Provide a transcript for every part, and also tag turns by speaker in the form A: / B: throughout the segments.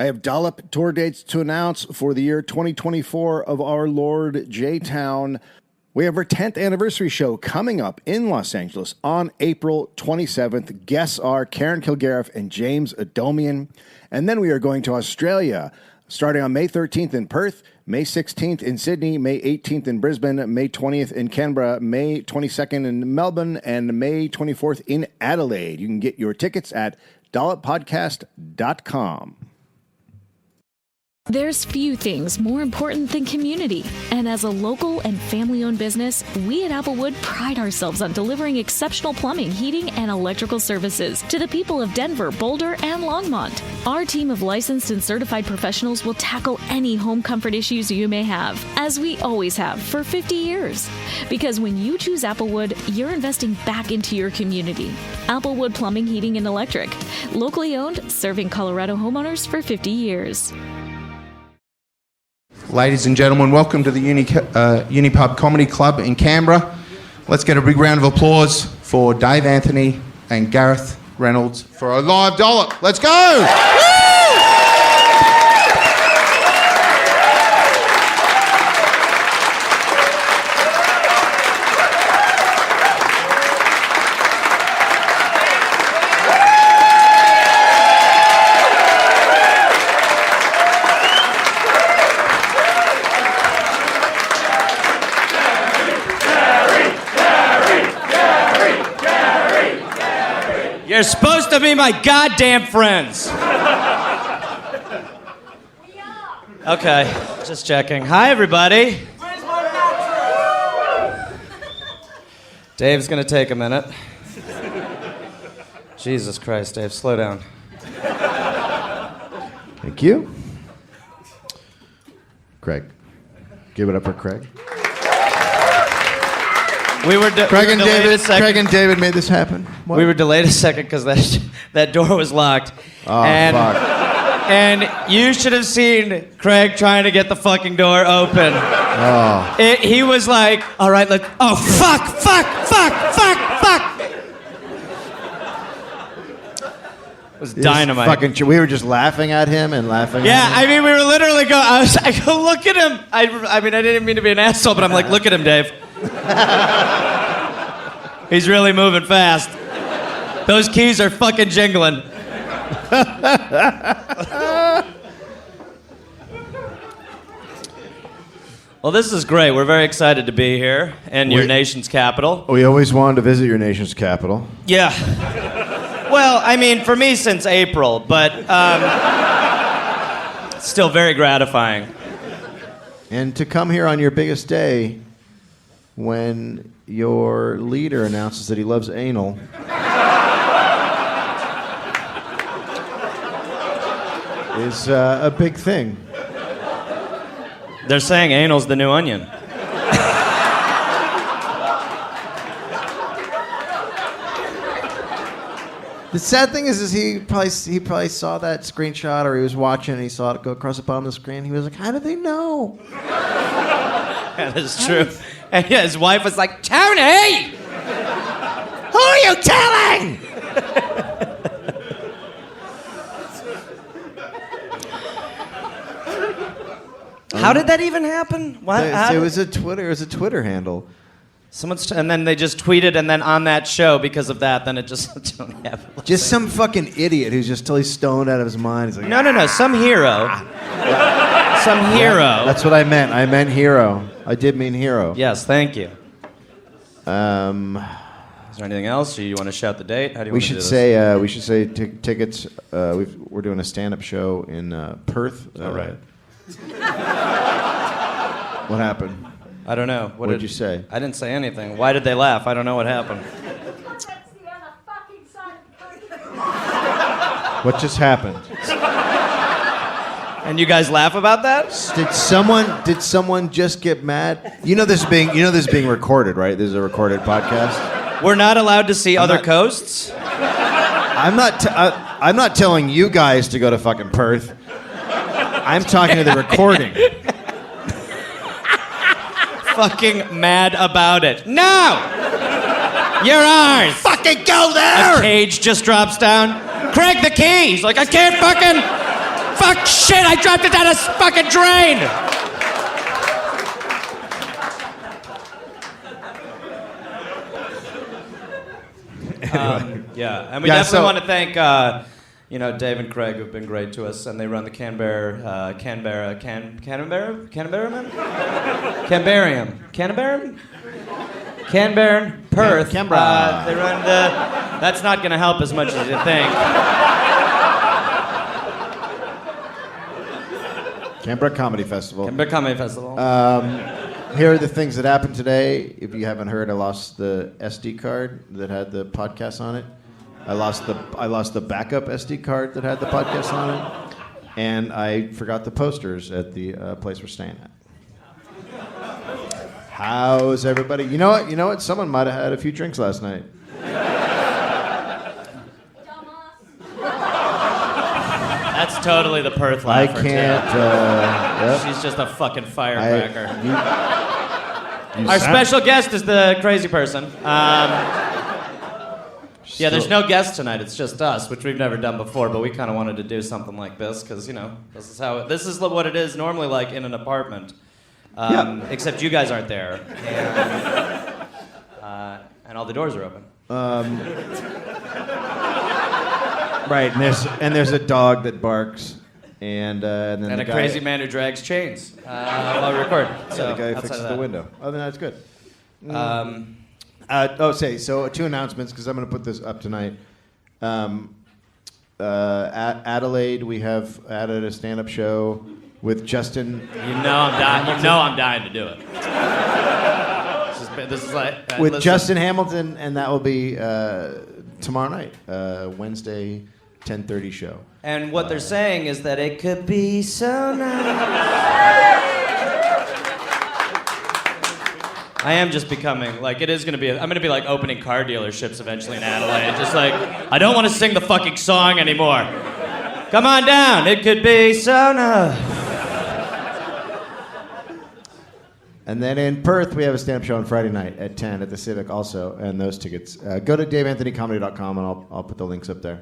A: I have Dollop tour dates to announce for the year 2024 of our Lord J-Town. We have our 10th anniversary show coming up in Los Angeles on April 27th. Guests are Karen Kilgariff and James Adomian. And then we are going to Australia, starting on May 13th in Perth, May 16th in Sydney, May 18th in Brisbane, May 20th in Canberra, May 22nd in Melbourne, and May 24th in Adelaide. You can get your tickets at dolloppodcast.com.
B: There's few things more important than community. And as a local and family-owned business, we at Applewood pride ourselves on delivering exceptional plumbing, heating, and electrical services to the people of Denver, Boulder, and Longmont. Our team of licensed and certified professionals will tackle any home comfort issues you may have, as we always have for 50 years. Because when you choose Applewood, you're investing back into your community. Applewood Plumbing, Heating, and Electric. Locally owned, serving Colorado homeowners for 50 years.
C: Ladies and gentlemen, welcome to the Unipub Comedy Club in Canberra. Let's get a big round of applause for Dave Anthony and Gareth Reynolds for a live Dollop. Let's go!
D: You're supposed to be my goddamn friends. Okay, just checking. Hi, everybody.
E: Where's my mattress?
D: Dave's gonna take a minute. Jesus Christ, Dave, slow down.
A: Thank you. Craig. Give it up for Craig.
C: Craig and David made this happen. What?
D: We were delayed a second because that door was locked.
A: Oh,
D: fuck. And you should have seen Craig trying to get the fucking door open.
A: Oh.
D: He was like, all right, oh, fuck. It was dynamite.
A: We were just laughing at him and laughing
D: Yeah,
A: at him.
D: I mean, we were literally going, I go, look at him. I mean, I didn't mean to be an asshole, but I'm like, look at him, Dave. He's really moving fast. Those keys are fucking jingling. Well, this is great. We're very excited to be here in your nation's capital.
A: We always wanted to visit your nation's capital.
D: Yeah. Well, I mean, for me since April, but still very gratifying.
A: And to come here on your biggest day, when your leader announces that he loves anal. Is a big thing.
D: They're saying anal's the new onion.
A: The sad thing is he probably saw that screenshot, or he was watching and he saw it go across the bottom of the screen. He was like, how did they know?
D: That is true. And yeah, his wife was like, Tony! Who are you telling? How did that even happen?
A: It was a Twitter handle.
D: And then they just tweeted, and then on that show, because of that, then it just don't happen.
A: Just some fucking idiot who's just totally stoned out of his mind. He's like,
D: No, some hero. Some hero.
A: That's what I meant. I meant hero. I did mean hero.
D: Yes, thank you.
A: Is
D: there anything else? Or you want to shout the date? How do you want to do this?
A: We should say tickets. We're doing a stand-up show in Perth.
D: All right.
A: What happened?
D: I don't know.
A: What did you say?
D: I didn't say anything. Why did they laugh? I don't know what happened.
E: That's the other fucking side of the country.
A: What just happened?
D: And you guys laugh about that?
A: Did someone just get mad? You know this is being recorded, right? This is a recorded podcast.
D: We're not allowed to see other coasts?
A: I'm not telling you guys to go to fucking Perth. I'm talking to the recording.
D: Fucking mad about it. No! You're ours!
A: Fucking go there!
D: A cage just drops down. Craig, the key! He's like, I can't fucking Fuck, shit, I dropped it down a fucking drain. Yeah, and we definitely want to thank, Dave and Craig, who've been great to us, and they run the Canberrium? Canberra, Perth.
A: Canberra.
D: They run the... That's not going to help as much as you think.
A: Canberra Comedy Festival.
D: Canberra Comedy Festival.
A: Here are the things that happened today. If you haven't heard, I lost the SD card that had the podcast on it. I lost the backup SD card that had the podcast on it, and I forgot the posters at the place we're staying at. How's everybody? You know what? Someone might have had a few drinks last night.
D: That's totally the Perth
A: I
D: laugher,
A: can't.
D: too.
A: Yep.
D: She's just a fucking firecracker.
A: You
D: Our
A: sound-
D: special guest is the crazy person. Yeah, there's no guest tonight. It's just us, which we've never done before. But we kind of wanted to do something like this because this is what it is normally like in an apartment. Except you guys aren't there, and all the doors are open.
A: Right, and there's a dog that barks, and then
D: And
A: the
D: a
A: guy,
D: crazy man who drags chains while we record. So
A: the guy
D: outside
A: fixes
D: of
A: the
D: that.
A: window. Other than that, it's good.
D: Um,
A: Two announcements because I'm going to put this up tonight. At Adelaide, we have added a stand-up show with Justin.
D: I'm dying to do it. This is like
A: With
D: listen.
A: Justin Hamilton, and that will be tomorrow night, Wednesday, 10:30 show.
D: And what they're saying is that it could be so nice. I am just becoming, like, it is going to be, I'm going to be like opening car dealerships eventually in Adelaide. Just like, I don't want to sing the fucking song anymore. Come on down, it could be so nice.
A: And then in Perth, we have a stand-up show on Friday night at 10 at the Civic also, and those tickets. Go to daveanthonycomedy.com, and I'll put the links up there.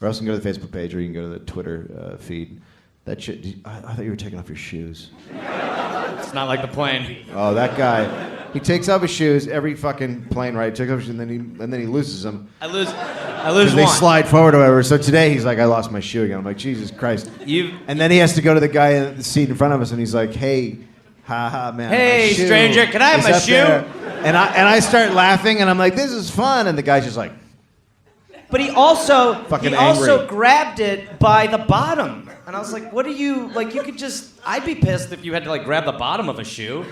A: Or else you can go to the Facebook page, or you can go to the Twitter feed. That shit, I thought you were taking off your shoes.
D: It's not like the plane.
A: Oh, that guy. He takes off his shoes every fucking plane ride. Takes off his shoes, and then he loses them.
D: I lose
A: Because they
D: one.
A: slide forward or whatever. So today he's like, I lost my shoe again. I'm like, Jesus Christ. And then he has to go to the guy in the seat in front of us, and he's like, hey, haha, man.
D: Hey,
A: my shoe
D: stranger, can I have
A: is
D: my
A: up
D: shoe?
A: there." And I start laughing, and I'm like, this is fun. And the guy's just like,
D: But he also
A: Fucking
D: also
A: angry.
D: grabbed it by the bottom. And I was like, what are you, like, you could just, I'd be pissed if you had to, like, grab the bottom of a shoe.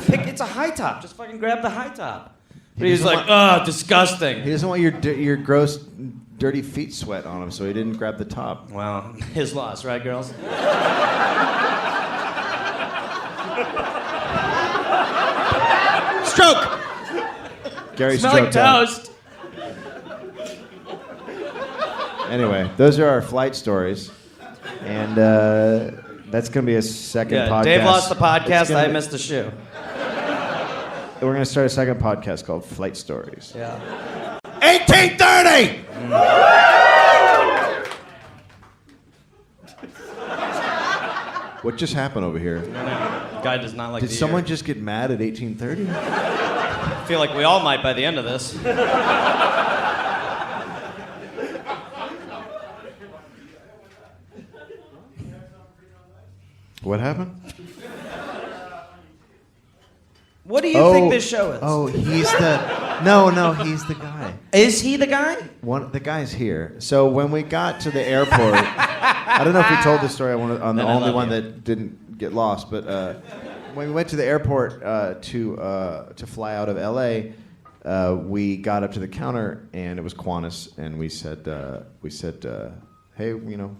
D: It's a high top. Just fucking grab the high top. But he's like, oh, disgusting.
A: he doesn't want your gross, dirty feet sweat on him, so he didn't grab the top.
D: Well, his loss, right, girls? Stroke!
A: Gary
D: Smell like
A: stroked out.
D: toast.
A: Anyway, those are our flight stories. And that's going to be a second
D: Yeah,
A: podcast.
D: Dave lost the
A: It's
D: podcast.
A: gonna
D: I
A: be-
D: missed the shoe.
A: We're going to start a second podcast called Flight Stories.
D: Yeah.
A: 1830! What just happened over here?
D: Guy does not like
A: Did
D: the
A: someone
D: year.
A: just get mad at 1830?
D: I feel like we all might by the end of this.
A: What happened?
D: What do you think this show is?
A: Oh, he's the... No, he's the guy.
D: Is he the guy?
A: The guy's here. So when we got to the airport, I don't know if we told this story on the
D: Then I
A: only
D: love
A: one
D: you.
A: that didn't get lost, but when we went to the airport to fly out of LA, we got up to the counter and it was Qantas, and we said, hey, here,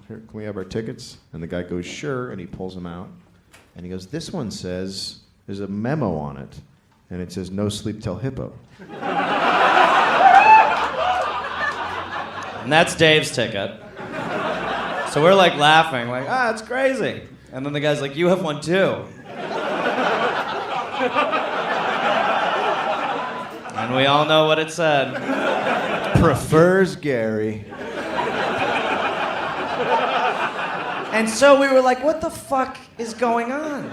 A: can we have our tickets? And the guy goes, sure, and he pulls them out, and he goes, this one says there's a memo on it, and it says no sleep till hippo.
D: And that's Dave's ticket. So we're like laughing, like, it's crazy. And then the guy's like, you have one too. And we all know what it said.
A: Prefers Gary.
D: And so we were like, what the fuck is going on?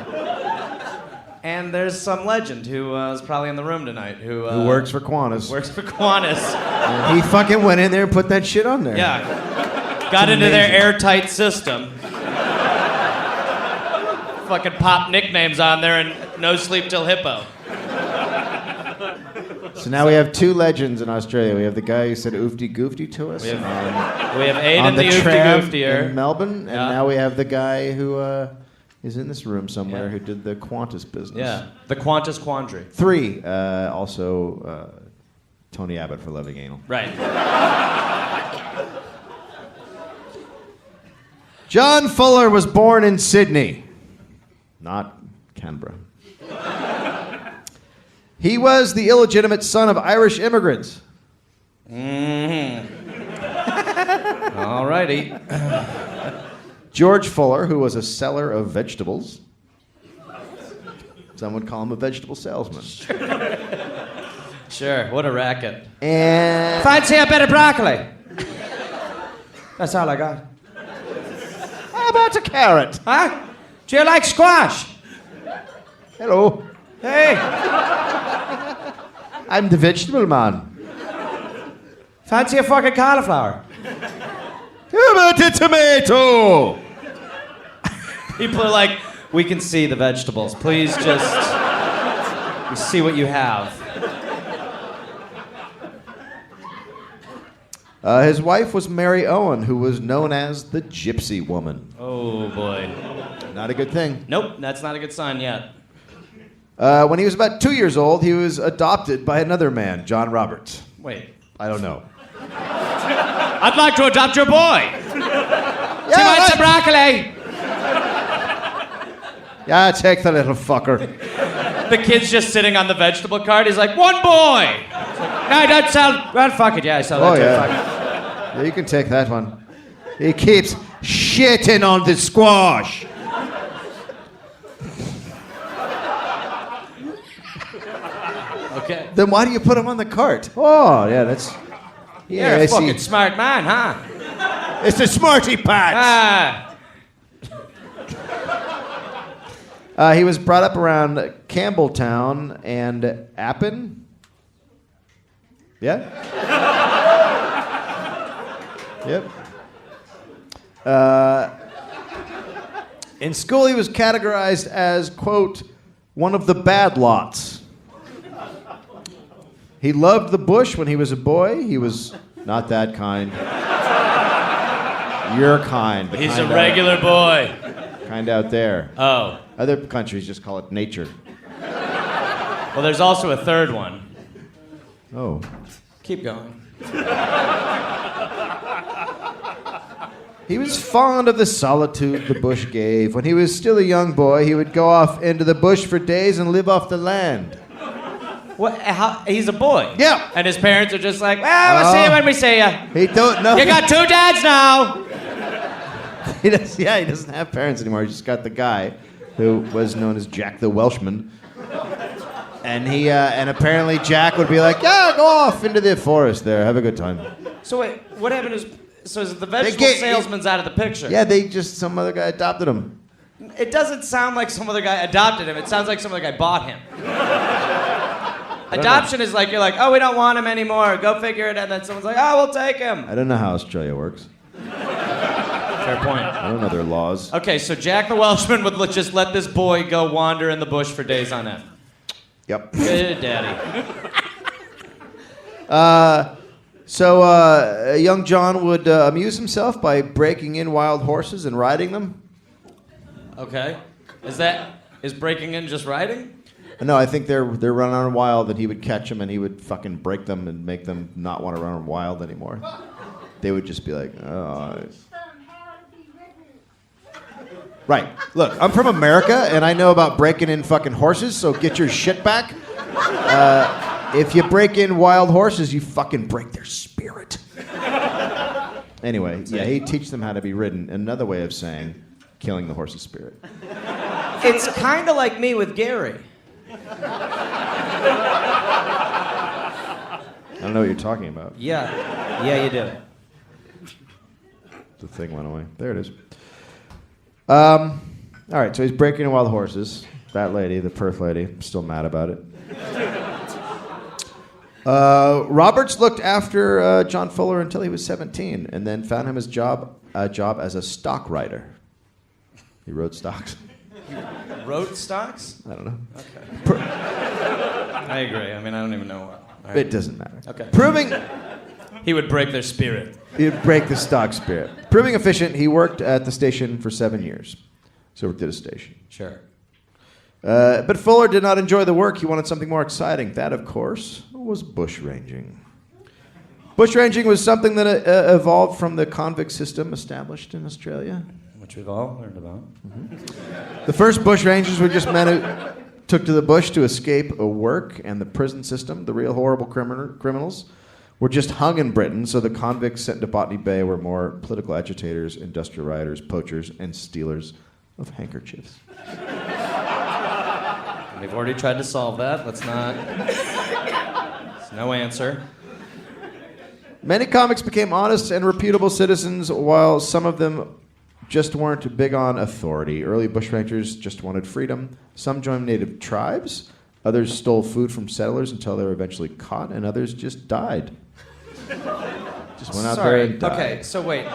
D: And there's some legend who is probably in the room tonight who
A: works for Qantas.
D: Works for Qantas.
A: He fucking went in there and put that shit on there.
D: Yeah. Got into their airtight system. Fucking pop nicknames on there and no sleep till hippo.
A: So now we have two legends in Australia. We have the guy who said oofty goofty to us.
D: We have Aiden
A: on
D: the
A: the tram
D: oofty-gooftier.
A: in Melbourne, and now we have the guy who is in this room somewhere who did the Qantas business.
D: Yeah, the Qantas Quandary.
A: 3, also Tony Abbott for loving anal.
D: Right.
A: John Fuller was born in Sydney, not Canberra. He was the illegitimate son of Irish immigrants.
D: All righty.
A: George Fuller, who was a seller of vegetables. Some would call him a vegetable salesman.
D: Sure, what a racket.
A: And
D: Fancy a bit of broccoli? That's all I got.
A: how about a carrot?
D: Huh? Do you like squash?
A: Hello.
D: Hey.
A: I'm the vegetable man.
D: Fancy a fucking cauliflower?
A: How about a tomato?
D: People are like, we can see the vegetables. Please just see what you have.
A: His wife was Mary Owen, who was known as the Gypsy Woman.
D: Oh, boy.
A: Not a good thing.
D: Nope, that's not a good sign yet.
A: When he was about 2 years old, he was adopted by another man, John Roberts.
D: Wait.
A: I don't know.
D: I'd like to adopt your boy. Too much of broccoli.
A: Yeah, take the little fucker.
D: The kid's just sitting on the vegetable cart. He's like, one boy. It's like, no, don't sell. Well, fuck it. Yeah, I sell that
A: Oh,
D: too.
A: yeah.
D: Fuck it.
A: Yeah, you can take that one. He keeps shitting on the squash.
D: Okay.
A: Then why do you put him on the cart? Oh, yeah, that's...
D: You're
A: Yeah,
D: a
A: I see.
D: fucking smart man, huh?
A: It's a smarty pants. He was brought up around Campbelltown and Appin. Yeah? Yep. In school, he was categorized as, quote, one of the bad lots. He loved the bush when he was a boy. He was not that kind. You're kind. the
D: He's
A: kind
D: a regular boy.
A: kind out there.
D: Oh.
A: Other countries just call it nature.
D: Well, there's also a third one.
A: Oh.
D: Keep going.
A: He was fond of the solitude the bush gave. When he was still a young boy, he would go off into the bush for days and live off the land.
D: What? How, he's a boy.
A: Yeah.
D: And his parents are just like, well, we'll see you when we see you.
A: He don't know.
D: You got 2 dads now.
A: He doesn't have parents anymore. He just got the guy who was known as Jack the Welshman. And he and apparently Jack would be like, yeah, go off into the forest there. Have a good time.
D: So wait, what happened is, so is the vegetable salesman's out of the picture?
A: Yeah, some other guy adopted him.
D: It doesn't sound like some other guy adopted him. It sounds like some other guy bought him. Adoption is like, you're like, oh, we don't want him anymore. Go figure it. And then someone's like, oh, we'll take him.
A: I don't know how Australia works.
D: Fair point.
A: I don't know their laws.
D: Okay, so Jack the Welshman would just let this boy go wander in the bush for days on end.
A: Yep.
D: Good daddy.
A: So young John would amuse himself by breaking in wild horses and riding them.
D: Okay. Is breaking in just riding?
A: No, I think they're running on wild, and he would catch them and he would fucking break them and make them not want to run on wild anymore. They would just be like, oh. Right. Look, I'm from America, and I know about breaking in fucking horses, so get your shit back. If you break in wild horses, you fucking break their spirit. Anyway, yeah, he'd teach them how to be ridden. Another way of saying killing the horse's spirit.
D: It's kind of like me with Gary.
A: I don't know what you're talking about.
D: Yeah. Yeah, you do.
A: The thing went away. There it is.
F: All right, so he's breaking in wild horses. That lady, the Perth lady, I'm still mad about it. Roberts looked after John Fuller until he was 17, and then found him a job as a stock writer. He wrote stocks.
D: Wrote stocks?
F: I don't know.
D: Okay. I agree. I mean, I don't even know. All right.
F: It doesn't matter.
D: Okay.
F: Proving
D: He would break their spirit.
F: he'd break the stock spirit. Proving efficient, he worked at the station for 7 years. So worked at a station.
D: Sure.
F: But Fuller did not enjoy the work. He wanted something more exciting. That, of course, was bushranging. Bushranging was something that evolved from the convict system established in Australia.
D: Which we've all learned about.
F: The first bushrangers were just men who took to the bush to escape a work and the prison system. The real horrible criminals were just hung in Britain, so the convicts sent to Botany Bay were more political agitators, industrial rioters, poachers, and stealers of handkerchiefs.
D: We've already tried to solve that. Let's not. It's no answer.
F: Many convicts became honest and reputable citizens, while some of them just weren't big on authority. Early bushrangers just wanted freedom. Some joined native tribes. Others stole food from settlers until they were eventually caught, and others just died. Just went out there and died.
D: Okay, so wait.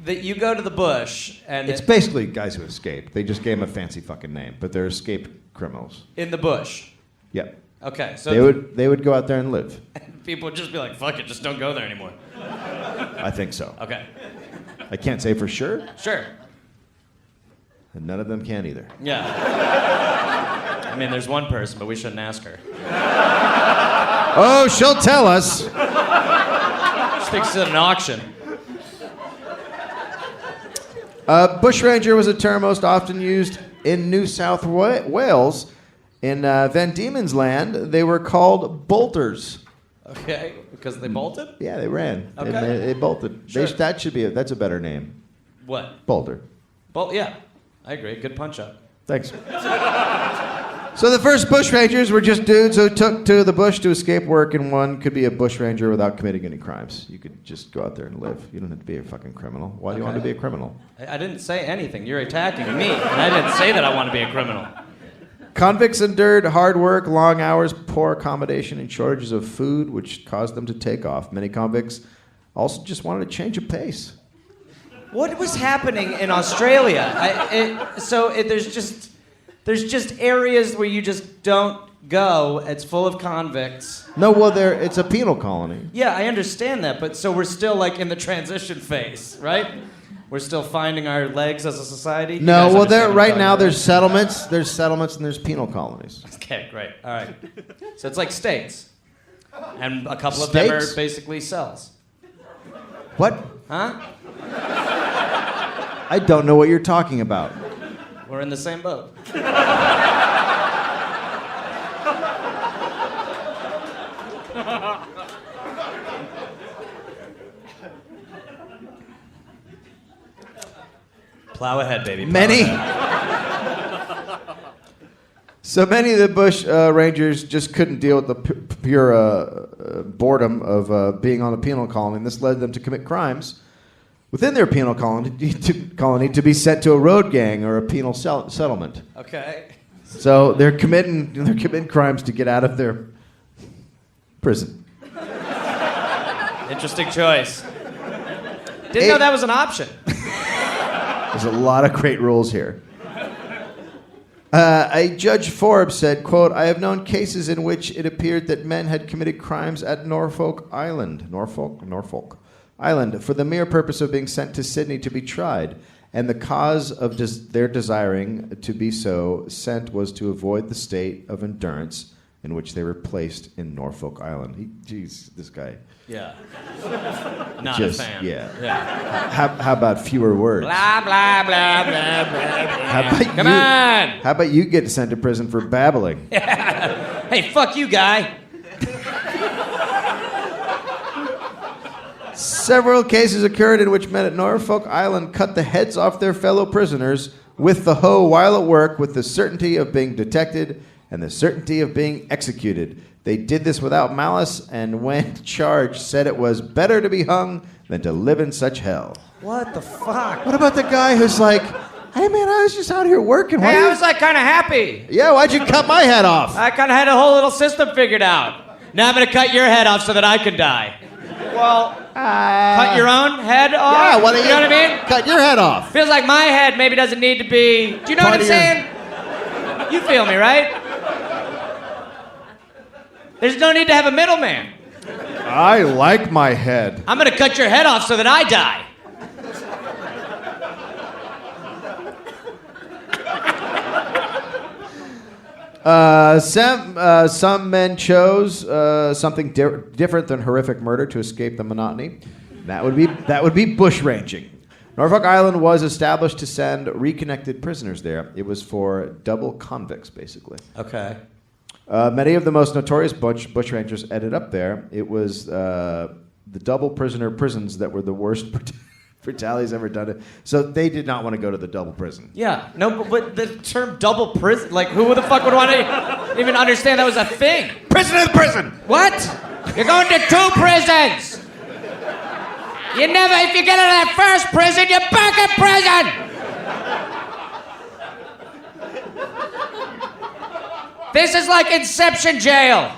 D: You go to the bush and
F: It's basically guys who escaped. They just gave them a fancy fucking name, but they're escaped criminals.
D: in the bush.
F: Yep.
D: Okay, so
F: They would go out there and live.
D: people would just be like, "Fuck it, just don't go there anymore."
F: I think so.
D: Okay,
F: I can't say for sure,
D: sure.
F: and none of them can either.
D: Yeah. I mean, there's one person, but we shouldn't ask her.
F: Oh, she'll tell us.
D: She thinks it's at an auction.
F: Bushranger was a term most often used in New South Wales. In Van Diemen's Land, they were called bolters.
D: Okay, because they bolted?
F: Yeah, they ran.
D: Okay.
F: They bolted.
D: Sure.
F: That's a better name.
D: What?
F: Bolter.
D: Yeah, I agree. Good punch up.
F: Thanks. So the first bushrangers were just dudes who took to the bush to escape work, and one could be a bushranger without committing any crimes. You could just go out there and live. You don't have to be a fucking criminal. Why do you want to be a criminal?
D: I didn't say anything. You're attacking me, and I didn't say that I want to be a criminal.
F: Convicts endured hard work, long hours, poor accommodation, and shortages of food, which caused them to take off. Many convicts also just wanted a change of pace.
D: What was happening in Australia? There's just areas where you just don't go. It's full of convicts.
F: No, well, it's a penal colony.
D: Yeah, I understand that, but so we're still like in the transition phase, right? We're still finding our legs as a society.
F: No, well, there's settlements. There's settlements and there's penal colonies.
D: Okay, great. All right. So it's like states, and a couple of them are basically cells.
F: What?
D: Huh?
F: I don't know what you're talking about.
D: We're in the same boat. Plow ahead, baby. Plow ahead.
F: So many of the bush rangers just couldn't deal with the pure boredom of being on a penal colony, and this led them to commit crimes within their penal colony to be sent to a road gang or a penal settlement.
D: Okay.
F: So they're committing crimes to get out of their prison.
D: Interesting choice. Didn't know that was an option.
F: There's a lot of great rules here. A Judge Forbes said, quote, "I have known cases in which it appeared that men had committed crimes at Norfolk Island, for the mere purpose of being sent to Sydney to be tried, and the cause of their desiring to be so sent was to avoid the state of endurance in which they were placed in Norfolk Island." Jeez, this guy.
D: Yeah. Not
F: Just,
D: a fan.
F: Yeah. How about fewer words?
D: Blah, blah, blah, blah, blah.
F: Come
D: on.
F: How about you get sent to prison for babbling?
D: Hey, fuck you, guy.
F: Several cases occurred in which men at Norfolk Island cut the heads off their fellow prisoners with the hoe while at work, with the certainty of being detected and the certainty of being executed. They did this without malice, and when charged, said it was better to be hung than to live in such hell.
D: What the fuck?
F: What about the guy who's like, Hey, man, I was just out here working.
D: Hey, I was like kind of happy.
F: Yeah, why'd you cut my head off?
D: I kind of had a whole little system figured out. Now I'm gonna cut your head off so that I can die. Well, cut your own head off?
F: Yeah,
D: you know what I mean?
F: Cut your head off.
D: Feels like my head maybe doesn't need to be. Do you know what I'm saying? You feel me, right? There's no need to have a middleman.
F: I like my head.
D: I'm gonna cut your head off so that I die.
F: Some men chose something different than horrific murder to escape the monotony. That would be bushranging. Norfolk Island was established to send reconnected prisoners there. It was for double convicts, basically.
D: Okay.
F: Many of the most notorious bushrangers ended up there. It was the double prisoner prisons that were the worst brutalities ever done. So they did not want to go to the double prison.
D: Yeah. No, but the term double prison, like who the fuck would want to even understand that was a thing?
F: Prison is prison!
D: What? You're going to 2 prisons! You never, if you get out of that first prison, you're back in prison! This is like Inception jail.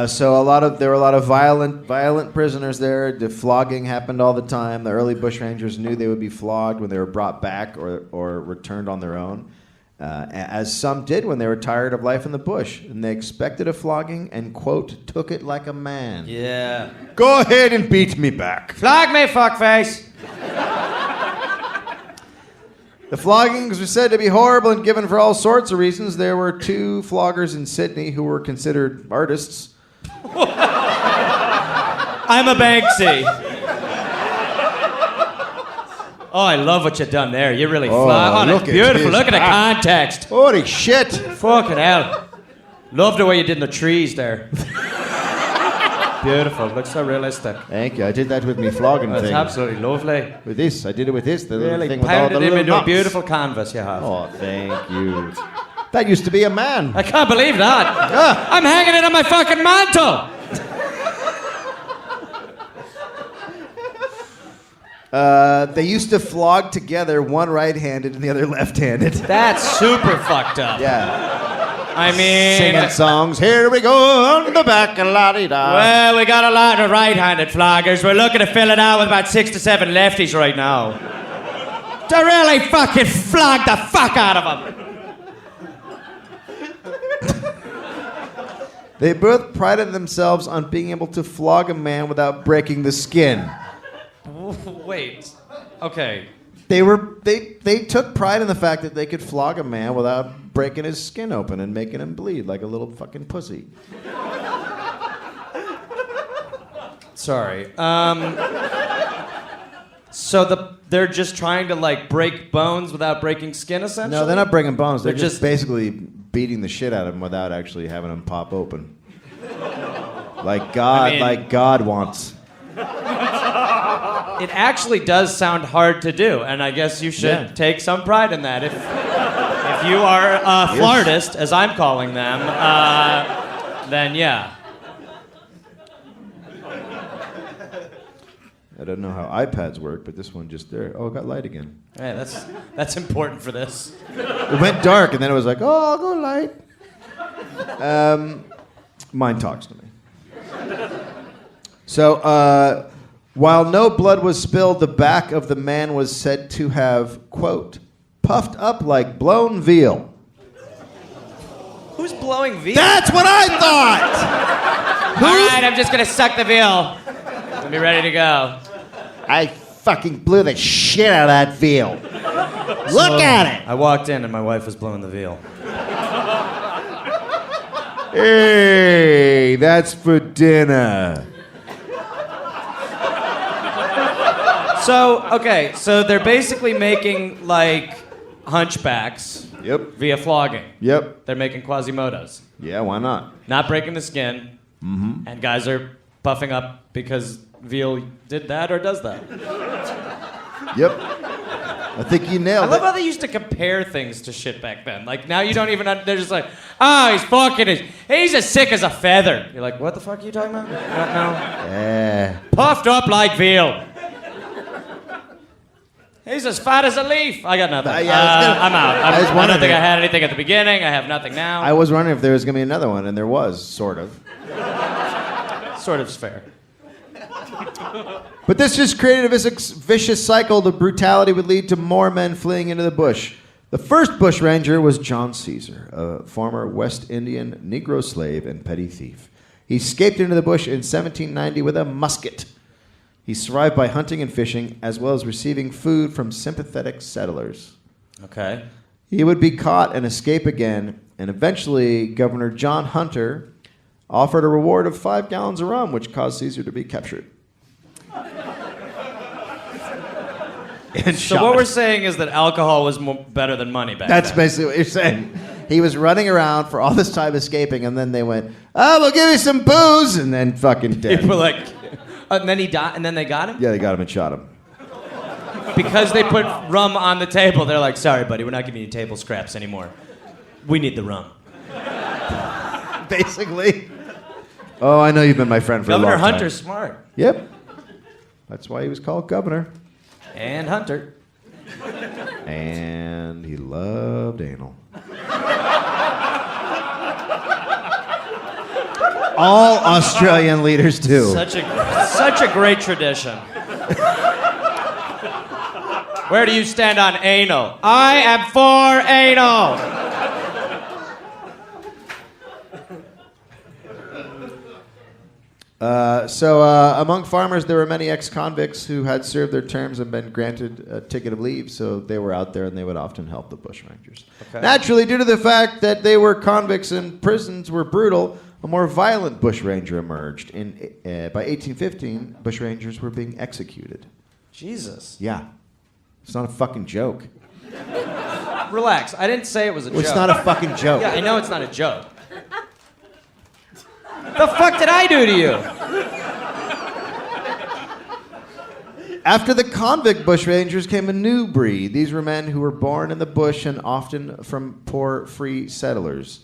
F: So there were a lot of violent prisoners there. The flogging happened all the time. The early bushrangers knew they would be flogged when they were brought back or returned on their own, as some did when they were tired of life in the bush. And they expected a flogging and, quote, took it like a man.
D: Yeah.
F: Go ahead and beat me back.
D: Flog me, fuckface.
F: The floggings were said to be horrible and given for all sorts of reasons. There were 2 floggers in Sydney who were considered artists.
D: I'm a Banksy. Oh, I love what you've done there. You really fly. Oh, that's beautiful. Look at the context.
F: Holy shit.
D: Fucking hell. Love the way you did in the trees there. Beautiful. Looks so realistic.
F: Thank you. I did that with me flogging
D: That's
F: thing.
D: absolutely lovely.
F: With this. I did it with this. The little
D: Really
F: thing with all the
D: pounded him
F: little
D: into a
F: knots.
D: beautiful canvas you have.
F: Oh, thank you. That used to be a man.
D: I can't believe that.
F: Yeah.
D: I'm hanging it on my fucking mantle.
F: They used to flog together, one right-handed and the other left-handed.
D: That's super fucked up.
F: Yeah.
D: I mean...
F: Singing songs. Here we go on the back and la-di-da.
D: Well, we got a lot of right-handed floggers. We're looking to fill it out with about 6 to 7 lefties right now. To really fucking flog the fuck out of them.
F: They both prided themselves on being able to flog a man without breaking the skin.
D: Wait. Okay.
F: They took pride in the fact that they could flog a man without breaking his skin open and making him bleed like a little fucking pussy.
D: Sorry. So they're just trying to like break bones without breaking skin, essentially?
F: No, they're not breaking bones. They're
D: They're
F: just basically beating the shit out of him without actually having him pop open. Like God wants.
D: It actually does sound hard to do, and I guess you should take some pride in that. If you are a florist, as I'm calling them, then yeah.
F: I don't know how iPads work, but this one just there. Oh, it got light again.
D: Hey, that's important for this.
F: It went dark, and then it was like, oh, I'll go light. Mine talks to me. So, while no blood was spilled, the back of the man was said to have, quote, puffed up like blown veal.
D: Who's blowing veal?
F: That's what I thought!
D: All right, I'm just gonna suck the veal. I'll be ready to go.
F: I fucking blew the shit out of that veal. Look at it!
D: I walked in and my wife was blowing the veal.
F: Hey, that's for dinner.
D: So they're basically making like hunchbacks
F: Yep.
D: via flogging.
F: Yep.
D: They're making Quasimodos.
F: Yeah, why not?
D: Not breaking the skin. Mm-hmm. And guys are puffing up because veal did that or does that.
F: Yep. I think you
D: I
F: nailed
D: love
F: it.
D: how they used to compare things to shit back then. Like, now you don't even... They're just like, oh, he's as sick as a feather. You're like, what the fuck are you talking about? No.
F: Yeah.
D: Puffed up like veal. He's as fat as a leaf. I got nothing. I'm out. I don't think I had anything at the beginning. I have nothing now.
F: I was wondering if there was going to be another one, and there was, sort of.
D: Sort of's fair.
F: But this just created a vicious cycle. The brutality would lead to more men fleeing into the bush. The first bushranger was John Caesar, a former West Indian Negro slave and petty thief. He escaped into the bush in 1790 with a musket. He survived by hunting and fishing, as well as receiving food from sympathetic settlers.
D: Okay.
F: He would be caught and escape again, and eventually Governor John Hunter offered a reward of 5 gallons of rum, which caused Caesar to be captured. And
D: So what we're saying is that alcohol was better than money back
F: That's
D: then.
F: basically what you're saying. He was running around for all this time escaping, and then they went, oh, we'll give you some booze, and then fucking dead.
D: People were like, and then he died, and then they got him?
F: Yeah, they got him and shot him.
D: Because they put rum on the table, they're like, sorry, buddy, we're not giving you table scraps anymore. We need the rum.
F: Basically. Oh, I know you've been my friend for a long
D: Governor
F: time.
D: Hunter's smart.
F: Yep. That's why he was called governor.
D: And Hunter.
F: And he loved anal. All Australian leaders do.
D: Such a great tradition. Where do you stand on anal? I am for anal.
F: Among farmers, there were many ex-convicts who had served their terms and been granted a ticket of leave, so they were out there and they would often help the bushrangers.
D: Okay.
F: Naturally, due to the fact that they were convicts and prisons were brutal, a more violent bushranger emerged. By 1815, bushrangers were being executed.
D: Jesus.
F: Yeah. It's not a fucking joke.
D: Relax. I didn't say it was a joke.
F: It's not a fucking joke.
D: Yeah, I know it's not a joke. The fuck did I do to you?
F: After the convict bushrangers came a new breed. These were men who were born in the bush and often from poor, free settlers.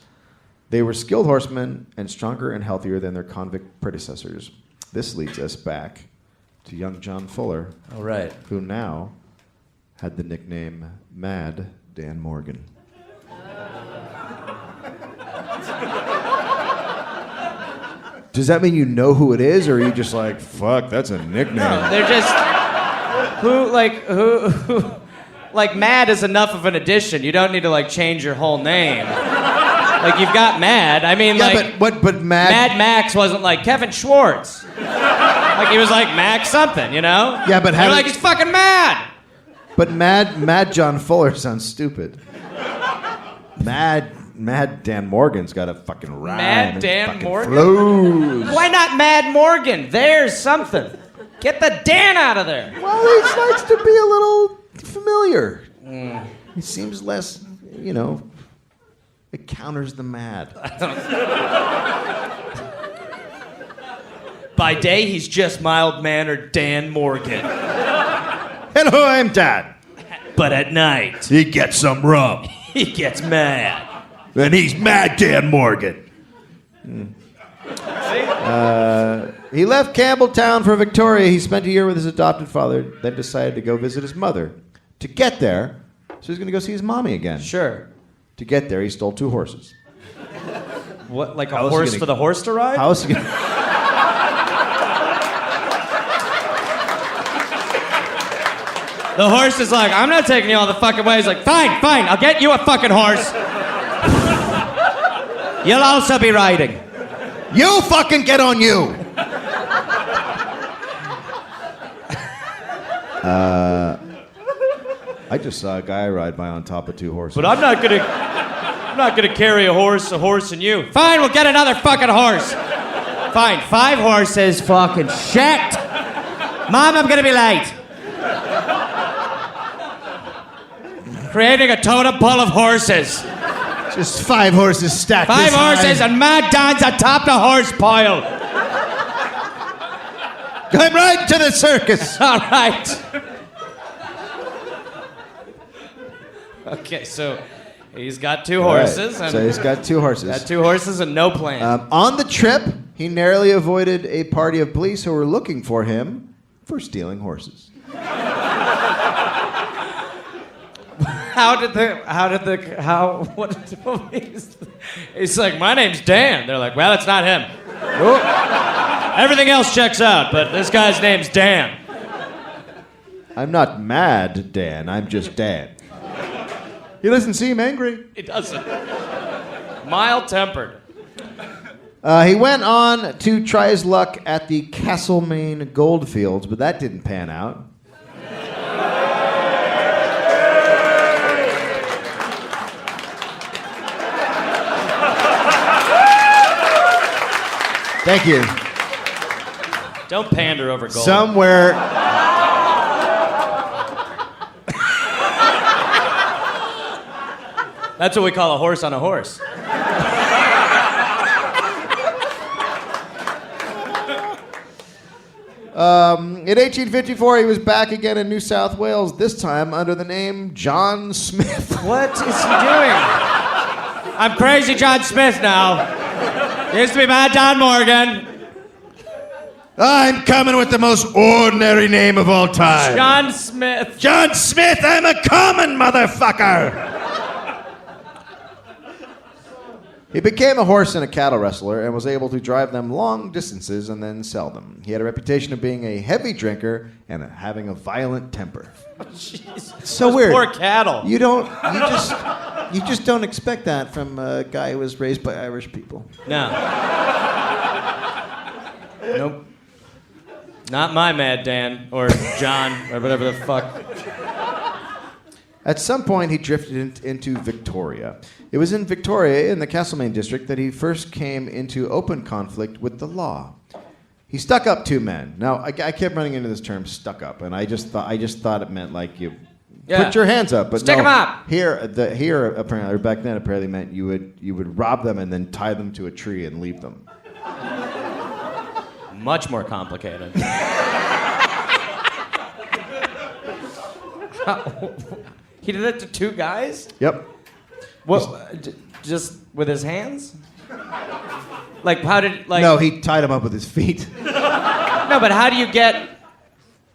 F: They were skilled horsemen and stronger and healthier than their convict predecessors. This leads us back to young John Fuller,
D: All right.
F: who now had the nickname Mad Dan Morgan. Does that mean you know who it is, or are you just like, fuck, that's a nickname?
D: No, they're just who like Mad is enough of an addition. You don't need to like change your whole name. Like you've got Mad. I mean,
F: Yeah,
D: like
F: but Mad.
D: Mad Max wasn't like Kevin Schwartz. Like he was like Max something, you know?
F: Yeah, but
D: you're like he's fucking mad.
F: But Mad John Fuller sounds stupid. Mad Dan Morgan's got a fucking rhyme.
D: Mad
F: and
D: Dan
F: fucking
D: Morgan?
F: flows.
D: Why not Mad Morgan? There's something. Get the Dan out of there.
F: Well, he likes to be a little familiar. He seems less, you know, it counters the mad.
D: By day, he's just mild-mannered Dan Morgan.
F: Hello, I'm Dan.
D: But at night,
F: He gets some rum.
D: he gets mad.
F: And he's Mad Dan Morgan. He left Campbelltown for Victoria. He spent a year with his adopted father, then decided to go visit his mother. To get there, so he's going to go see his mommy again.
D: Sure.
F: To get there, he stole 2 horses.
D: What, like a
F: How else
D: horse
F: you gonna-
D: for the horse to ride?
F: How else he gonna...
D: The horse is like, I'm not taking you all the fucking way. He's like, fine, I'll get you a fucking horse. You'll also be riding.
F: You fucking get on you! I just saw a guy ride by on top of 2 horses.
D: But I'm not gonna carry a horse and you. Fine, we'll get another fucking horse. Fine, 5 horses, fucking shit. Mom, I'm gonna be late. Creating a totem pole of horses.
F: Just 5 horses stacked
D: 5
F: this high.
D: horses and Mad Dan's atop the horse pile.
F: I'm riding to the circus.
D: All right. Okay, so he's got two horses.
F: Right.
D: And
F: So he's got two horses.
D: got two horses and no plan.
F: On the trip, he narrowly avoided a party of police who were looking for him for stealing horses.
D: What did the police? He's like, my name's Dan. They're like, well, it's not him. Everything else checks out, but this guy's name's Dan.
F: I'm not mad, Dan. I'm just Dan. He doesn't seem angry.
D: He doesn't. Mild-tempered.
F: He went on to try his luck at the Castlemaine Goldfields, but that didn't pan out. Thank you.
D: Don't pander over gold.
F: Somewhere.
D: That's what we call a horse on a horse.
F: In 1854, he was back again in New South Wales, this time under the name John Smith.
D: What is he doing? I'm crazy John Smith now. Used to be Mad John Morgan.
C: I'm coming with the most ordinary name of all time.
D: John Smith.
C: John Smith, I'm a common motherfucker.
F: He became a horse and a cattle wrestler and was able to drive them long distances and then sell them. He had a reputation of being a heavy drinker and having a violent temper.
D: Jeez.
F: It's so
D: Those
F: weird.
D: Poor cattle.
F: You just don't expect that from a guy who was raised by Irish people.
D: No. Nope. Not my Mad Dan or John or whatever the fuck.
F: At some point, he drifted into Victoria. It was in Victoria, in the Castlemaine district, that he first came into open conflict with the law. He stuck up two men. Now, I kept running into this term "stuck up," and I just thought it meant like you put your hands up, but
D: stick
F: no,
D: them up.
F: Here apparently, or back then apparently meant you would rob them and then tie them to a tree and leave them.
D: Much more complicated. He did it to two guys?
F: Yep.
D: What? Just with his hands? Like, how did, like...
F: No, he tied them up with his feet.
D: No, but how do you get...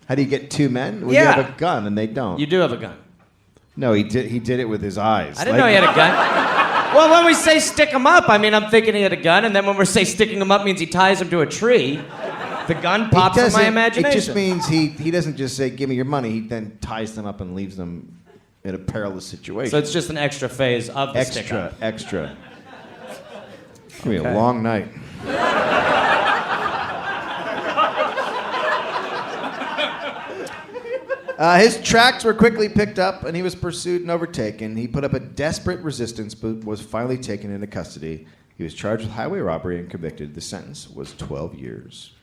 F: How do you get two men? Well,
D: Yeah.
F: you have a gun, and they don't.
D: You do have a gun.
F: No, he did it with his eyes.
D: I didn't know he had a gun. Well, when we say stick him up, I mean, I'm thinking he had a gun, and then when we say sticking him up means he ties him to a tree, the gun pops in my imagination.
F: It just means he doesn't just say, give me your money. He then ties them up and leaves them in a perilous situation.
D: So it's just an extra phase of the stick up.
F: Extra. It's going to be a long night. His tracks were quickly picked up, and he was pursued and overtaken. He put up a desperate resistance, but was finally taken into custody. He was charged with highway robbery and convicted. The sentence was 12 years.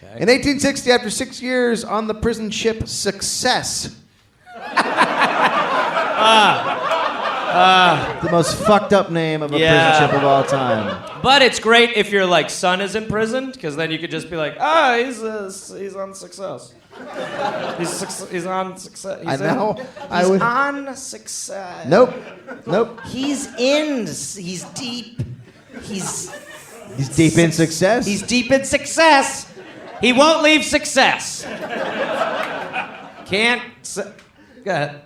F: Okay. In 1860, after 6 years on the prison ship Success, the most fucked up name of a prison ship of all time.
D: But it's great if your like son is imprisoned, because then you could just be like, he's on Success. He's on Success.
F: I know.
D: He's on Success.
F: Nope.
D: He's in. He's deep. He's
F: deep in Success.
D: He's deep in Success. He won't leave Success. Can't. Go ahead.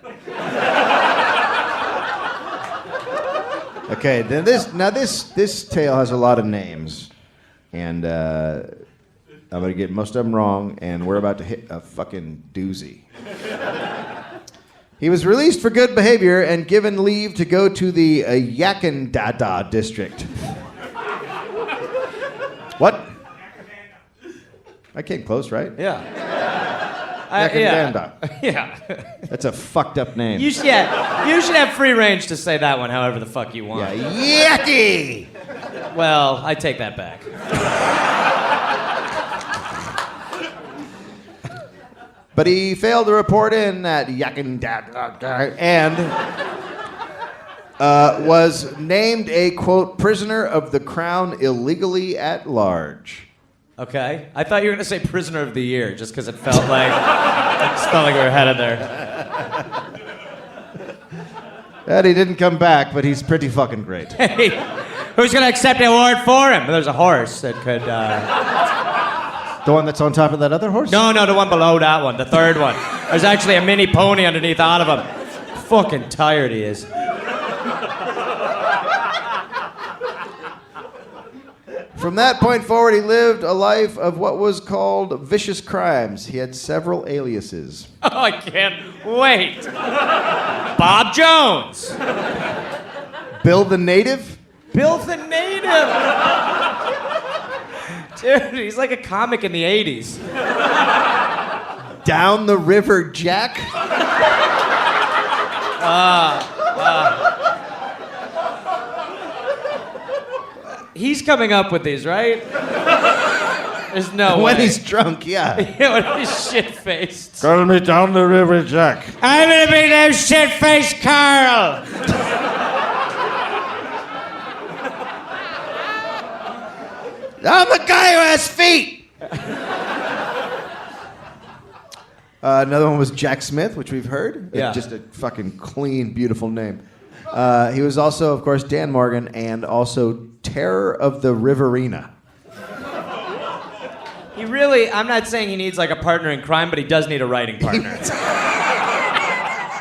F: Okay, then this tale has a lot of names, and I'm gonna get most of them wrong, and we're about to hit a fucking doozy. He was released for good behavior and given leave to go to the Yakandada district. What? I came close, right?
D: Yeah.
F: Yakandada.
D: Yeah.
F: That's a fucked up name.
D: You should have free range to say that one however the fuck you want.
F: Yeah, yucky!
D: Well, I take that back.
F: But he failed to report in at Yakandada and was named a, quote, prisoner of the crown illegally at large.
D: Okay. I thought you were going to say prisoner of the year just because it felt like we were headed there.
F: Eddie didn't come back, but he's pretty fucking great.
D: Hey, who's going to accept the award for him? There's a horse that could...
F: The one that's on top of that other horse?
D: No, the one below that one, the third one. There's actually a mini pony underneath all of him. Fucking tired he is.
F: From that point forward, he lived a life of what was called vicious crimes. He had several aliases.
D: Oh, I can't wait. Bob Jones.
F: Bill the Native?
D: Bill the Native. Dude, he's like a comic in the 80s.
F: Down the River Jack?
D: He's coming up with these, right? There's no way.
F: When he's drunk, yeah.
D: Yeah, when he's shit-faced.
F: Call me Down the River Jack.
D: I'm gonna be no shit-faced Carl.
F: I'm the guy who has feet. Another one was Jack Smith, which we've heard.
D: Yeah.
F: Just a fucking clean, beautiful name. He was also, of course, Dan Morgan and also Terror of the Riverina.
D: He really, I'm not saying he needs like a partner in crime, but he does need a writing partner.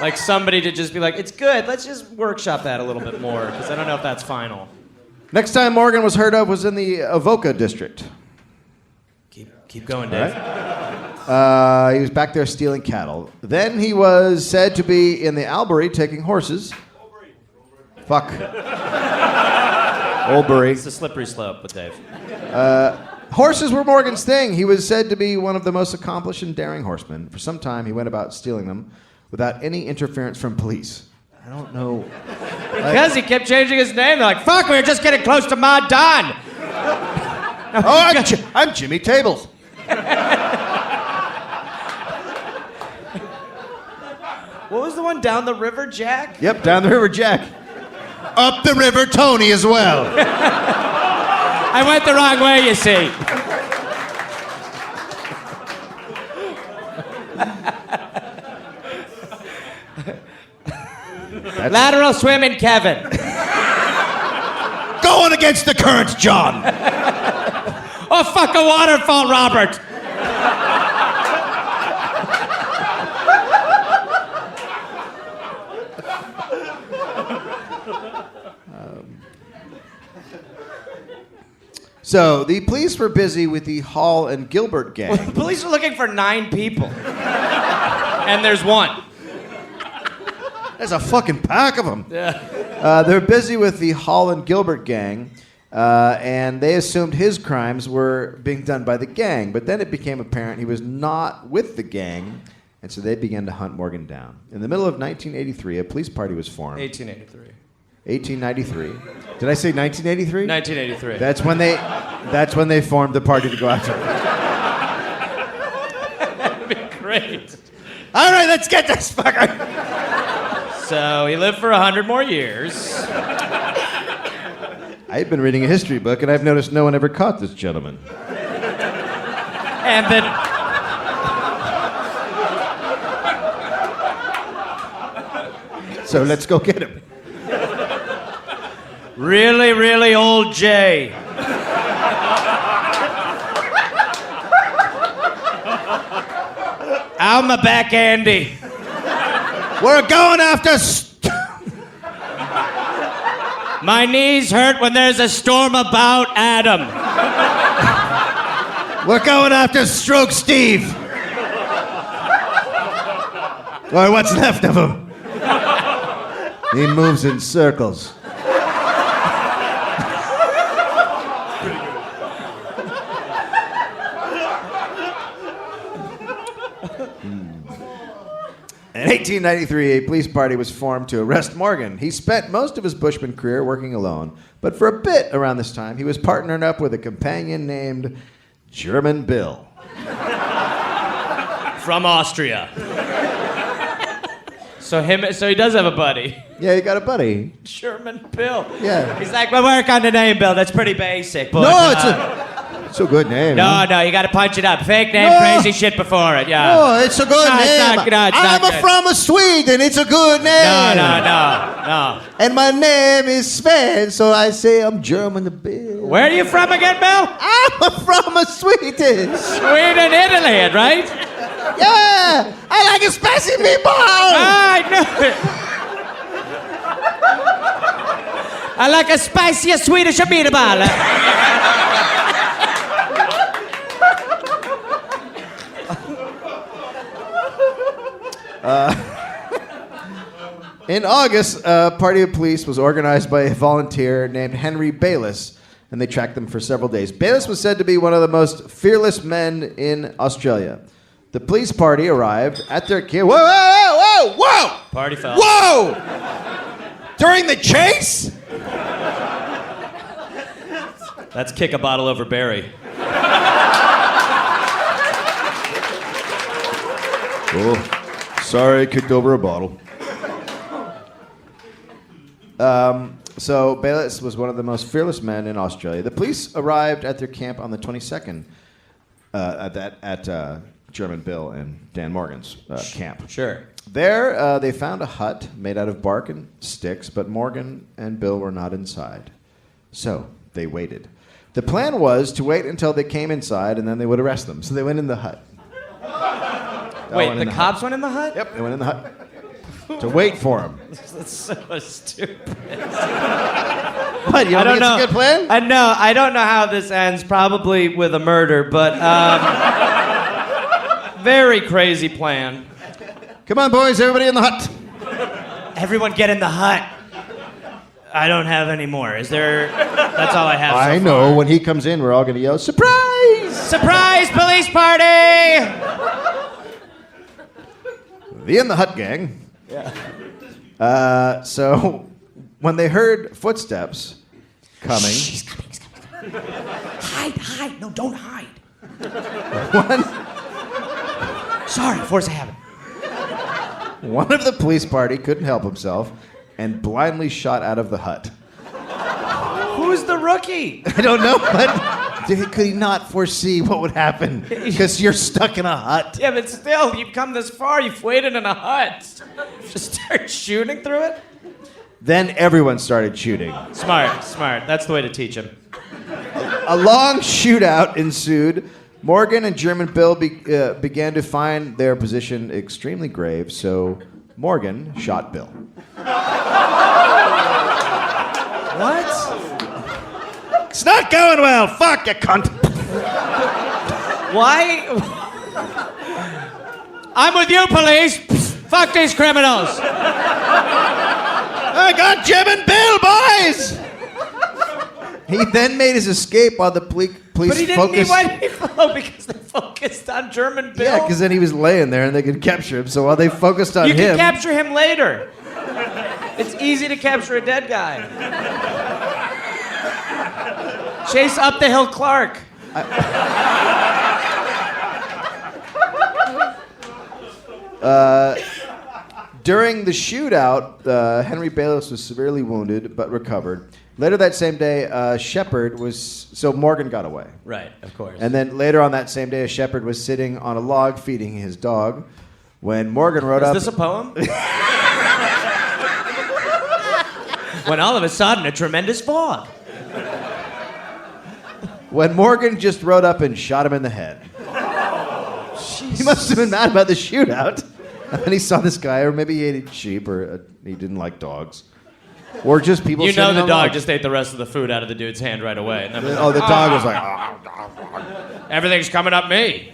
D: Like somebody to just be like, it's good, let's just workshop that a little bit more, because I don't know if that's final.
F: Next time Morgan was heard of was in the Avoca district.
D: Keep going, Dave.
F: He was back there stealing cattle. Then he was said to be in the Albury taking horses. Fuck. Oldbury.
D: It's a slippery slope with Dave.
F: Horses were Morgan's thing. He was said to be one of the most accomplished and daring horsemen. For some time, he went about stealing them without any interference from police. I don't know.
D: Because he kept changing his name. They're like, fuck, we were just getting close to Ma Don.
F: I'm Jimmy Tables.
D: What was the one, Down the River Jack?
F: Yep, Down the River Jack. Up the River Tony as well.
D: I went the wrong way, you see. Lateral swimming, Kevin.
F: Going against the current, John.
D: Oh, fuck a waterfall, Robert.
F: So, the police were busy with the Hall and Gilbert gang.
D: Well, the police are looking for 9 people. And there's one.
F: There's a fucking pack of them.
D: Yeah.
F: They're busy with the Hall and Gilbert gang, and they assumed his crimes were being done by the gang. But then it became apparent he was not with the gang, and so they began to hunt Morgan down. In the middle of 1983, a police party was formed.
D: 1883.
F: 1893. Did I say 1983?
D: 1983.
F: That's when they formed the party to go after him.
D: That'd be great.
F: All right, let's get this fucker.
D: So he lived for 100 more years.
F: I've been reading a history book, and I've noticed no one ever caught this gentleman.
D: And then...
F: So let's go get him.
D: Really, really old Jay. Out my back, Andy.
F: We're going after...
D: My knees hurt when there's a storm about, Adam.
F: We're going after Stroke Steve. Or what's left of him. He moves in circles. In 1893, a police party was formed to arrest Morgan. He spent most of his bushman career working alone, but for a bit around this time, he was partnered up with a companion named German Bill.
D: From Austria. So he does have a buddy.
F: Yeah, he got a buddy.
D: German Bill.
F: Yeah.
D: He's like, we'll work on the name, Bill. That's pretty basic. But,
F: No, it's It's a good name.
D: No, you gotta punch it up. Fake name,
C: No.
D: crazy shit before it, yeah.
C: Oh, it's a good
D: No, it's
C: name.
D: not- no, it's
C: I'm
D: not good.
C: from Sweden. It's a good name.
D: No.
F: And my name is Sven, so I say I'm German a bit.
D: Where are you from again, Bill?
F: I'm from Sweden.
D: Sweden, Italy, right?
F: Yeah, I like a spicy meatball.
D: I know it. I like a spicy Swedish meatball.
F: In August, a party of police was organized by a volunteer named Henry Bayliss, and they tracked them for several days. Bayliss was said to be one of the most fearless men in Australia. The police party arrived at their camp. Whoa!
D: Party foul.
F: Whoa! During the chase?
D: Let's kick a bottle over Barry.
F: Oh, sorry, I kicked over a bottle. So Bayliss was one of the most fearless men in Australia. The police arrived at their camp on the 22nd at German Bill and Dan Morgan's camp.
D: Sure.
F: There, they found a hut made out of bark and sticks, but Morgan and Bill were not inside. So they waited. The plan was to wait until they came inside, and then they would arrest them. So they went in the hut.
D: Wait, the cops went in the hut?
F: Yep, they went in the hut to wait for him.
D: That's so stupid.
F: What, you don't think it's a good plan?
D: I don't know how this ends, probably with a murder, but very crazy plan.
F: Come on, boys, everybody in the hut.
D: Everyone get in the hut. I don't have any more. Is there... That's all I have
F: I
D: so
F: know.
D: far.
F: When he comes in, we're all going to yell, surprise!
D: Surprise police party!
F: The In the Hut gang. Yeah. So when they heard footsteps coming...
D: He's coming. Hide. No, don't hide. Sorry, force of habit.
F: One of the police party couldn't help himself and blindly shot out of the hut.
D: Who's the rookie?
F: I don't know, but could he not foresee what would happen? Because you're stuck in a hut.
D: Yeah, but still, you've come this far. You've waited in a hut. Just start shooting through it?
F: Then everyone started shooting.
D: Smart. That's the way to teach him.
F: A long shootout ensued. Morgan and German Bill began to find their position extremely grave, so Morgan shot Bill.
D: What?
F: It's not going well. Fuck, you cunt.
D: Why? I'm with you, police. Fuck these criminals.
F: I got Jim and Bill, boys. He then made his escape while the police
D: But he didn't
F: focused.
D: why did he follow? Because they focused on German Bill.
F: Yeah, because then he was laying there and they could capture him. So while they focused on
D: you
F: him,
D: can capture him later. It's easy to capture a dead guy. Chase up the hill, Clark.
F: During the shootout, Henry Bayliss was severely wounded but recovered. Later that same day, so Morgan got away.
D: Right, of course.
F: And then later on that same day, a shepherd was sitting on a log feeding his dog when Morgan rode up.
D: Is this a poem? When all of a sudden, a tremendous fog.
F: When Morgan just rode up and shot him in the head. He must have been mad about the shootout. And then he saw this guy, or maybe he ate sheep, or he didn't like dogs. Or just people
D: You know
F: sitting
D: the
F: on
D: dog
F: logs.
D: just ate the rest of the food out of the dude's hand right away. And then was
F: Oh, the dog was like...
D: everything's coming up me.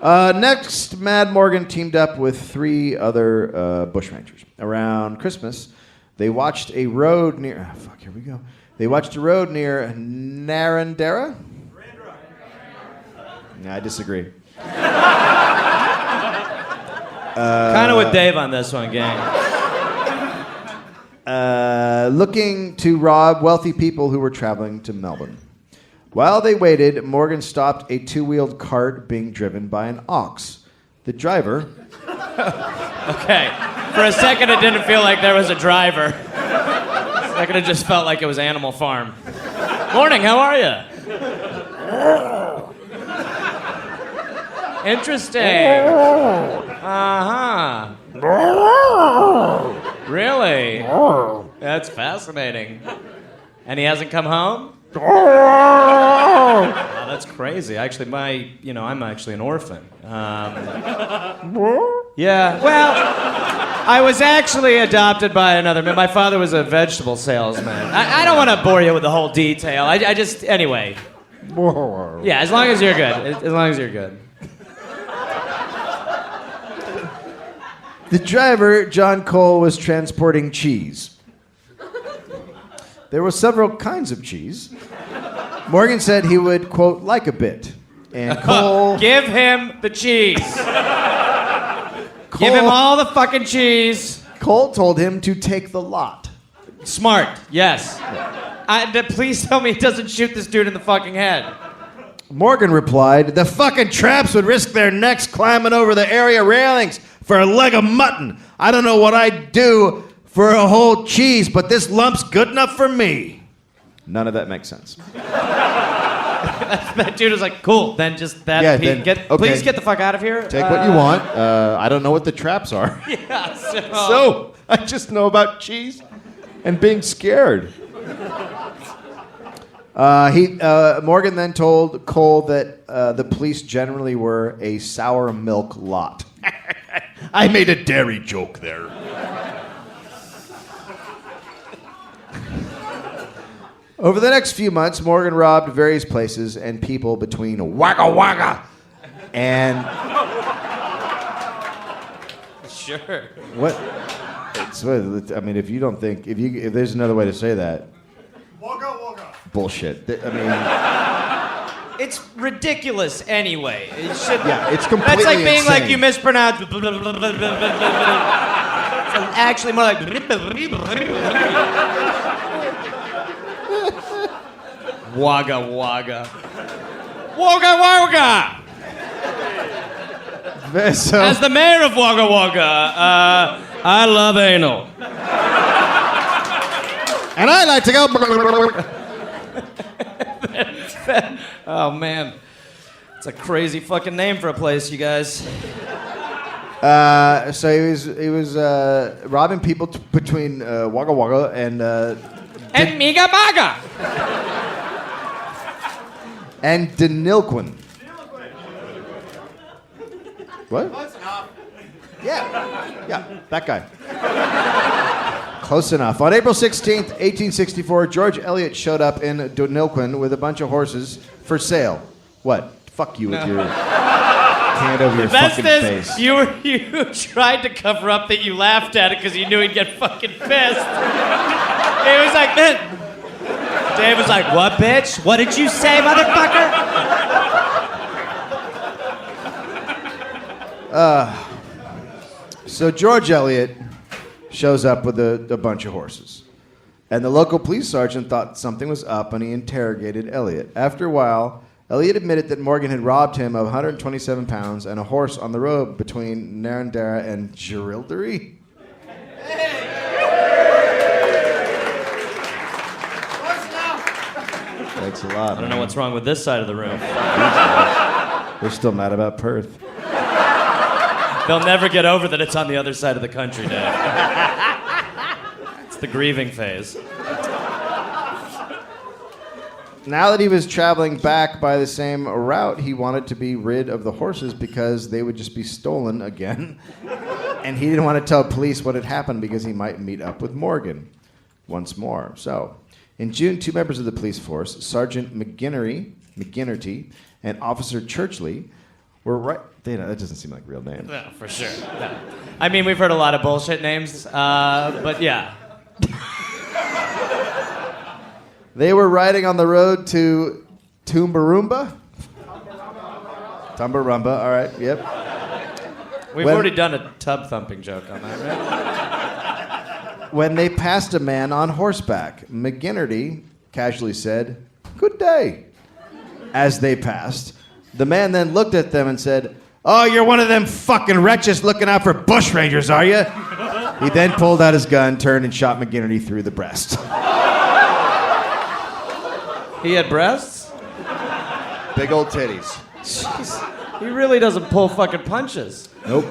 F: Next, Mad Morgan teamed up with 3 other bushrangers. Around Christmas, they watched a road near... Oh, fuck, here we go. They watched a road near Narrandera? I disagree.
D: Kind of with Dave on this one, gang.
F: Looking to rob wealthy people who were traveling to Melbourne. While they waited, Morgan stopped a 2-wheeled cart being driven by an ox. The driver...
D: Okay. For a second, it didn't feel like there was a driver. For a second, it just felt like it was Animal Farm. Morning, how are you? Interesting. Uh-huh. Really? That's fascinating. And he hasn't come home? Wow, that's crazy. Actually, I'm actually an orphan. Yeah, well, I was actually adopted by another man. My father was a vegetable salesman. I don't want to bore you with the whole detail. I just, anyway. Yeah, as long as you're good. As long as you're good.
F: The driver, John Cole, was transporting cheese. There were several kinds of cheese. Morgan said he would, quote, like a bit. And Cole...
D: Give him the cheese. Give him all the fucking cheese.
F: Cole told him to take the lot.
D: Smart, yes. Please tell me he doesn't shoot this dude in the fucking head.
F: Morgan replied, the fucking traps would risk their necks climbing over the area railings for a leg of mutton. I don't know what I'd do for a whole cheese, but this lump's good enough for me. None of that makes sense.
D: That dude was like, cool, then just that.
F: Yeah,
D: please get the fuck out of here.
F: Take what you want. I don't know what the traps are.
D: Yeah,
F: So, I just know about cheese and being scared. Morgan then told Cole that the police generally were a sour milk lot.
G: I made a dairy joke there.
F: Over the next few months, Morgan robbed various places and people between Wagga Wagga and...
D: Sure.
F: What? I mean, if you don't think... If there's another way to say that...
G: Wagga Wagga.
F: Bullshit.
D: It's ridiculous anyway.
F: Yeah, it's completely
D: That's like being
F: insane.
D: like you mispronounce. It's actually more like. Wagga Wagga. Wagga Wagga!
F: So,
D: As the mayor of Wagga Wagga, I love anal.
F: and I like to go...
D: Oh man, it's a crazy fucking name for a place, you guys.
F: So he was robbing people between Wagga Wagga and
D: Miga Maga.
F: and Denilquin. What? Yeah, that guy. Close enough. On April 16th, 1864, George Eliot showed up in Denilquin with a bunch of horses for sale. What? Fuck you with your hand over your
D: Best
F: fucking
D: is
F: face.
D: you tried to cover up that you laughed at it because you knew he'd get fucking pissed. He was like, man. Dave was like, what, bitch? What did you say, motherfucker?
F: So George Eliot shows up with a bunch of horses. And the local police sergeant thought something was up and he interrogated Eliot. After a while, Eliot admitted that Morgan had robbed him of 127 pounds and a horse on the road between Narrandera and Girildery. Thanks a lot.
D: I don't know what's wrong with this side of the room.
F: They're still mad about Perth.
D: They'll never get over that it's on the other side of the country, Dave. It's the grieving phase.
F: Now that he was traveling back by the same route, he wanted to be rid of the horses because they would just be stolen again. And he didn't want to tell police what had happened because he might meet up with Morgan once more. So, in June, two members of the police force, Sergeant McGinnerty and Officer Churchley, were right... that doesn't seem like real names.
D: No, for sure. No. I mean, we've heard a lot of bullshit names, but yeah.
F: They were riding on the road to Tumbarumba? Tumbarumba, all right, yep.
D: We've already done a tub thumping joke on that, right?
F: When they passed a man on horseback, McGinnerty casually said, "Good day," as they passed. The man then looked at them and said, "Oh, you're one of them fucking wretches looking out for bushrangers, are you?" He then pulled out his gun, turned, and shot McGinnerty through the breast.
D: He had breasts?
F: Big old titties.
D: Jeez. He really doesn't pull fucking punches.
F: Nope.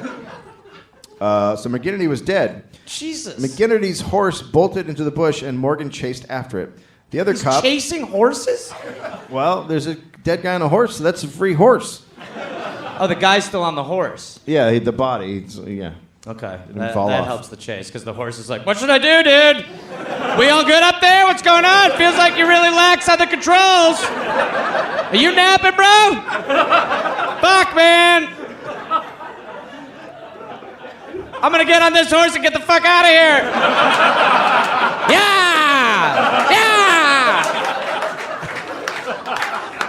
F: So McGinnity was dead.
D: Jesus.
F: McGinnity's horse bolted into the bush, and Morgan chased after it. The other cop...
D: chasing horses?
F: Well, there's a dead guy on a horse, so that's a free horse.
D: Oh, the guy's still on the horse.
F: Yeah, the body. Yeah.
D: Okay,
F: fall
D: that
F: off.
D: helps the chase, because the horse is like, what should I do, dude? We all good up there? What's going on? Feels like you really lax on the controls. Are you napping, bro? Fuck, man. I'm gonna get on this horse and get the fuck out of here. Yeah! Yeah!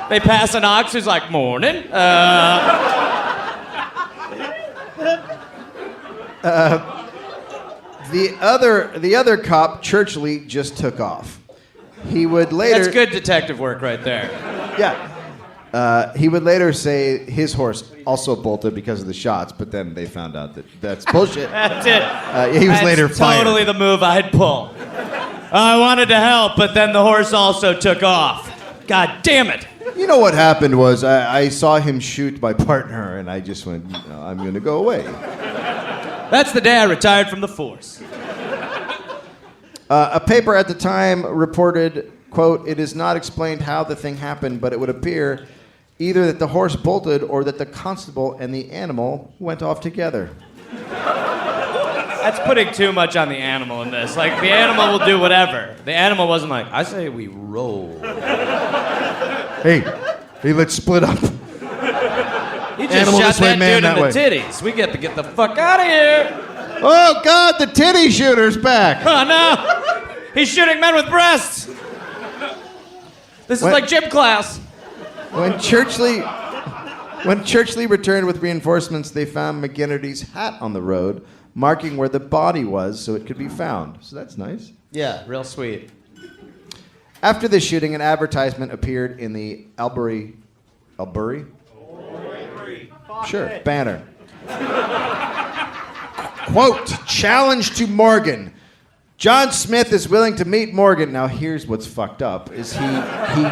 D: They pass an ox who's like, morning.
F: The other cop, Churchley, just took off. He would later...
D: That's good detective work right there.
F: Yeah. He would later say his horse also bolted because of the shots, but then they found out that that's bullshit.
D: That's it.
F: He was
D: That's
F: later fired.
D: Totally the move I'd pull. I wanted to help, but then the horse also took off. God damn it.
F: You know what happened was I saw him shoot my partner, and I just went, I'm going to go away.
D: That's the day I retired from the force.
F: A paper at the time reported, quote, it is not explained how the thing happened, but it would appear either that the horse bolted or that the constable and the animal went off together.
D: That's putting too much on the animal in this. Like, the animal will do whatever. The animal wasn't like, I say we roll.
F: Hey, let's split up.
D: He just
F: Animal
D: shot
F: this way,
D: that
F: man
D: dude
F: that
D: in the
F: way.
D: titties. We get to get the fuck out of here.
F: Oh, God, the titty shooter's back.
D: Oh, no. He's shooting men with breasts. This is
F: What?
D: like gym class.
F: When Churchley returned with reinforcements, they found McGinnity's hat on the road, marking where the body was so it could be found. So that's nice.
D: Yeah, real sweet.
F: After the shooting, an advertisement appeared in the Albury? Sure, banner. Quote, challenge to Morgan. John Smith is willing to meet Morgan. Now here's what's fucked up, is he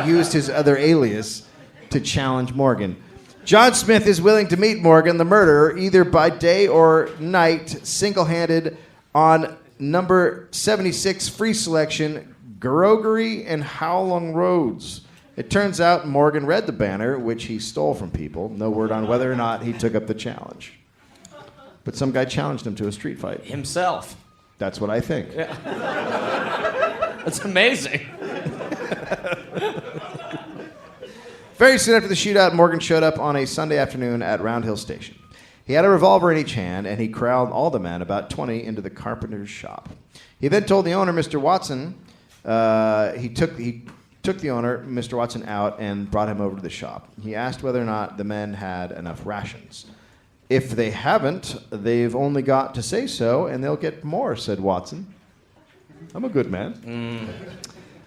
F: used his other alias to challenge Morgan. John Smith is willing to meet Morgan, the murderer, either by day or night, single-handed on number 76 free selection, Grogery and Howlong Roads. It turns out Morgan read the banner, which he stole from people. No word on whether or not he took up the challenge. But some guy challenged him to a street fight.
D: Himself.
F: That's what I think.
D: Yeah. That's amazing.
F: Very soon after the shootout, Morgan showed up on a Sunday afternoon at Round Hill Station. He had a revolver in each hand, and he corralled all the men, about 20, into the carpenter's shop. He then told the owner, Mr. Watson, he took the owner, Mr. Watson, out and brought him over to the shop. He asked whether or not the men had enough rations. If they haven't, they've only got to say so, and they'll get more, said Watson. I'm a good man.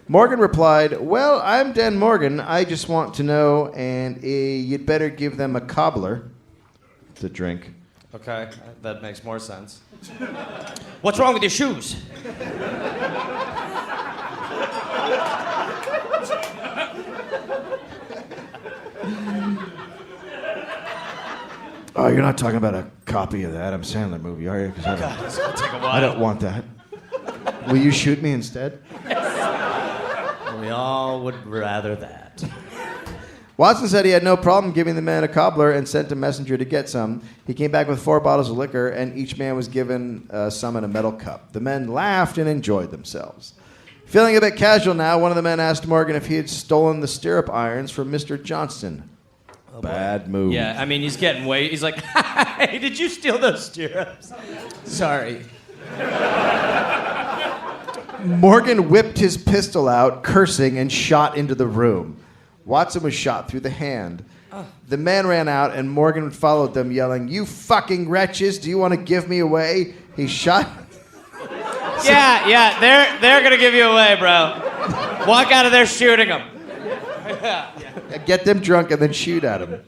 F: Morgan replied, well, I'm Dan Morgan. I just want to know, and you'd better give them a cobbler to drink.
D: Okay, that makes more sense. What's wrong with your shoes?
F: Oh, you're not talking about a copy of the Adam Sandler movie, are you? 'Cause
D: God, it's gonna take a while.
F: I don't want that. Will you shoot me instead?
D: We all would rather that.
F: Watson said he had no problem giving the man a cobbler and sent a messenger to get some. He came back with 4 bottles of liquor, and each man was given some in a metal cup. The men laughed and enjoyed themselves. Feeling a bit casual now, one of the men asked Morgan if he had stolen the stirrup irons from Mr. Johnston.
D: Oh,
F: Bad move.
D: Yeah, I mean, he's getting way. He's like, hey, did you steal those stirrups? Sorry.
F: Morgan whipped his pistol out, cursing, and shot into the room. Watson was shot through the hand. The men ran out, and Morgan followed them, yelling, you fucking wretches, do you want to give me away? He shot...
D: Yeah, they're gonna give you away, bro. Walk out of there shooting them.
F: Get them drunk and then shoot at him.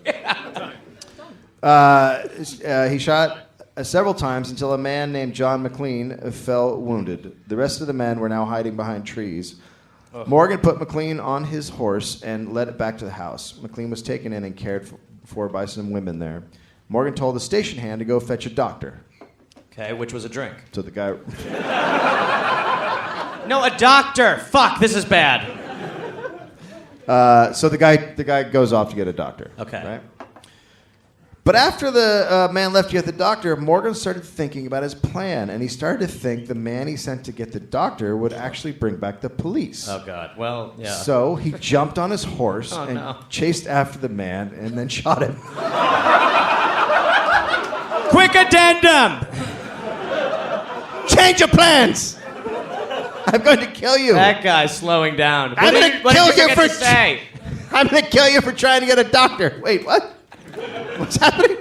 F: He shot several times until a man named John McLean fell wounded. The rest of the men were now hiding behind trees. Morgan put McLean on his horse and led it back to the house. McLean was taken in and cared for by some women there. Morgan told the station hand to go fetch a doctor.
D: Okay, which was a drink.
F: So the guy...
D: No, a doctor. Fuck, this is bad.
F: So the guy goes off to get a doctor.
D: Okay.
F: Right? But after the man left to get the doctor, Morgan started thinking about his plan, and he started to think the man he sent to get the doctor would actually bring back the police.
D: Oh, God. Well, yeah.
F: So he jumped on his horse
D: Oh,
F: and
D: no.
F: chased after the man and then shot him.
D: Quick addendum!
F: Change of plans! I'm going to kill you.
D: That guy's slowing down.
F: I'm going to kill you for...
D: say?
F: I'm going to kill you for trying to get a doctor. Wait, what? What's happening?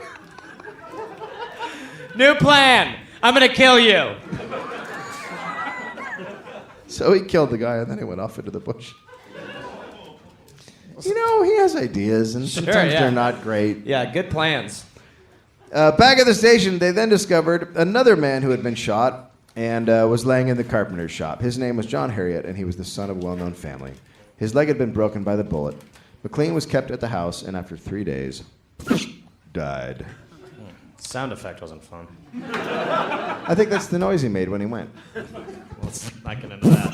D: New plan. I'm gonna kill you.
F: So he killed the guy and then he went off into the bush. You know, he has ideas and sometimes
D: yeah.
F: they're not great.
D: Yeah, good plans.
F: Back at the station, they then discovered another man who had been shot and was laying in the carpenter's shop. His name was John Harriet, and he was the son of a well-known family. His leg had been broken by the bullet. McLean was kept at the house, and after 3 days, died.
D: Sound effect wasn't fun.
F: I think that's the noise he made when he went.
D: Let's not get into that.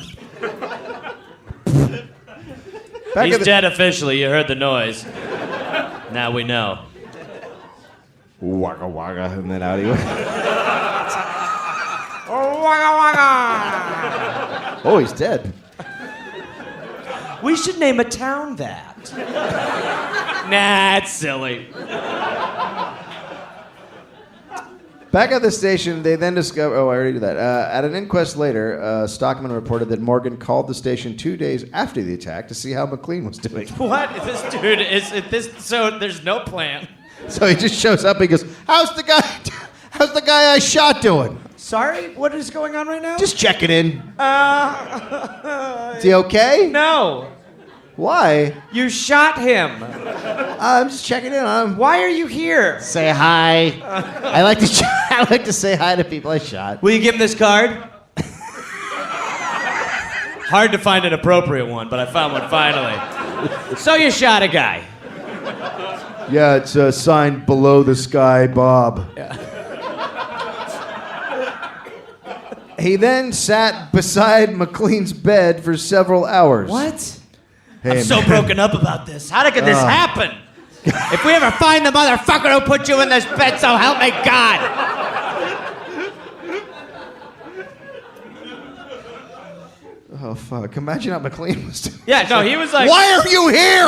F: Back
D: He's
F: at the-
D: dead officially. You heard the noise. Now we know.
F: Waka waka, and then out he went. Oh, he's dead.
D: We should name a town that. Nah, it's silly.
F: Back at the station, they then discovered... Oh, I already did that. At an inquest later, Stockman reported that Morgan called the station 2 days after the attack to see how McLean was doing.
D: What? This dude is this. So there's no plan.
F: So he just shows up and he goes, How's the guy I shot doing?
D: Sorry, what is going on right now?
F: Just checking in. Is he okay?
D: No.
F: Why?
D: You shot him.
F: I'm just checking in on him.
D: Why are you here?
F: Say hi. I like to say hi to people I shot.
D: Will you give him this card? Hard to find an appropriate one, but I found one finally. So you shot a guy.
F: Yeah, it's signed Below the Sky Bob.
D: Yeah.
F: He then sat beside McLean's bed for several hours.
D: What?
F: Hey,
D: I'm so
F: man.
D: broken up about this. How could this happen? If we ever find the motherfucker who put you in this bed, so help me God.
F: Oh, fuck. Imagine how McLean was doing.
D: Yeah, no, he was like...
F: Why are you here?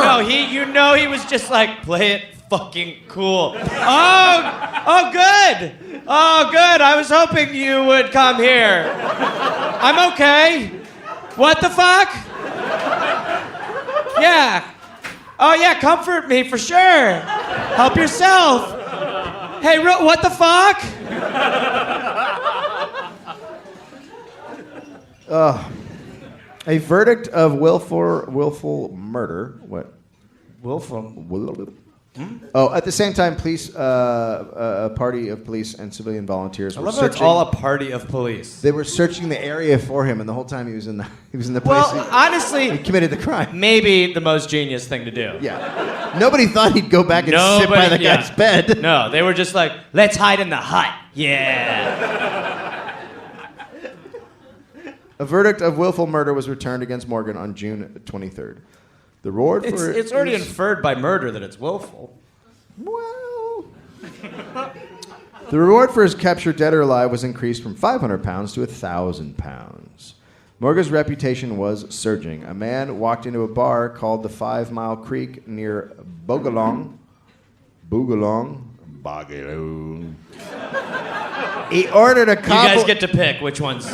D: No, he was just like, play it fucking cool. Oh, good. Oh, good. I was hoping you would come here. I'm okay. What the fuck? Yeah. Oh, yeah, comfort me for sure. Help yourself. Hey, what the fuck?
F: A verdict of willful murder. What?
D: Willful.
F: Oh, at the same time, police, a party of police and civilian volunteers
D: I
F: were
D: love how it's
F: searching.
D: all a party of police.
F: They were searching the area for him, and the whole time he was in the place.
D: Well,
F: he
D: honestly,
F: committed the crime.
D: maybe the most genius thing to do.
F: Yeah. Nobody thought he'd go back and sit by the guy's bed.
D: No, they were just like, let's hide in the hut. Yeah.
F: A verdict of willful murder was returned against Morgan on June 23rd. The reward for
D: It's already inferred by murder that it's willful.
F: Well, the reward for his capture, dead or alive, was increased from 500 pounds to 1,000 pounds. Morgan's reputation was surging. A man walked into a bar called the 5 Mile Creek near Boogalong. He ordered a
D: You
F: cobbler.
D: guys get to pick which ones.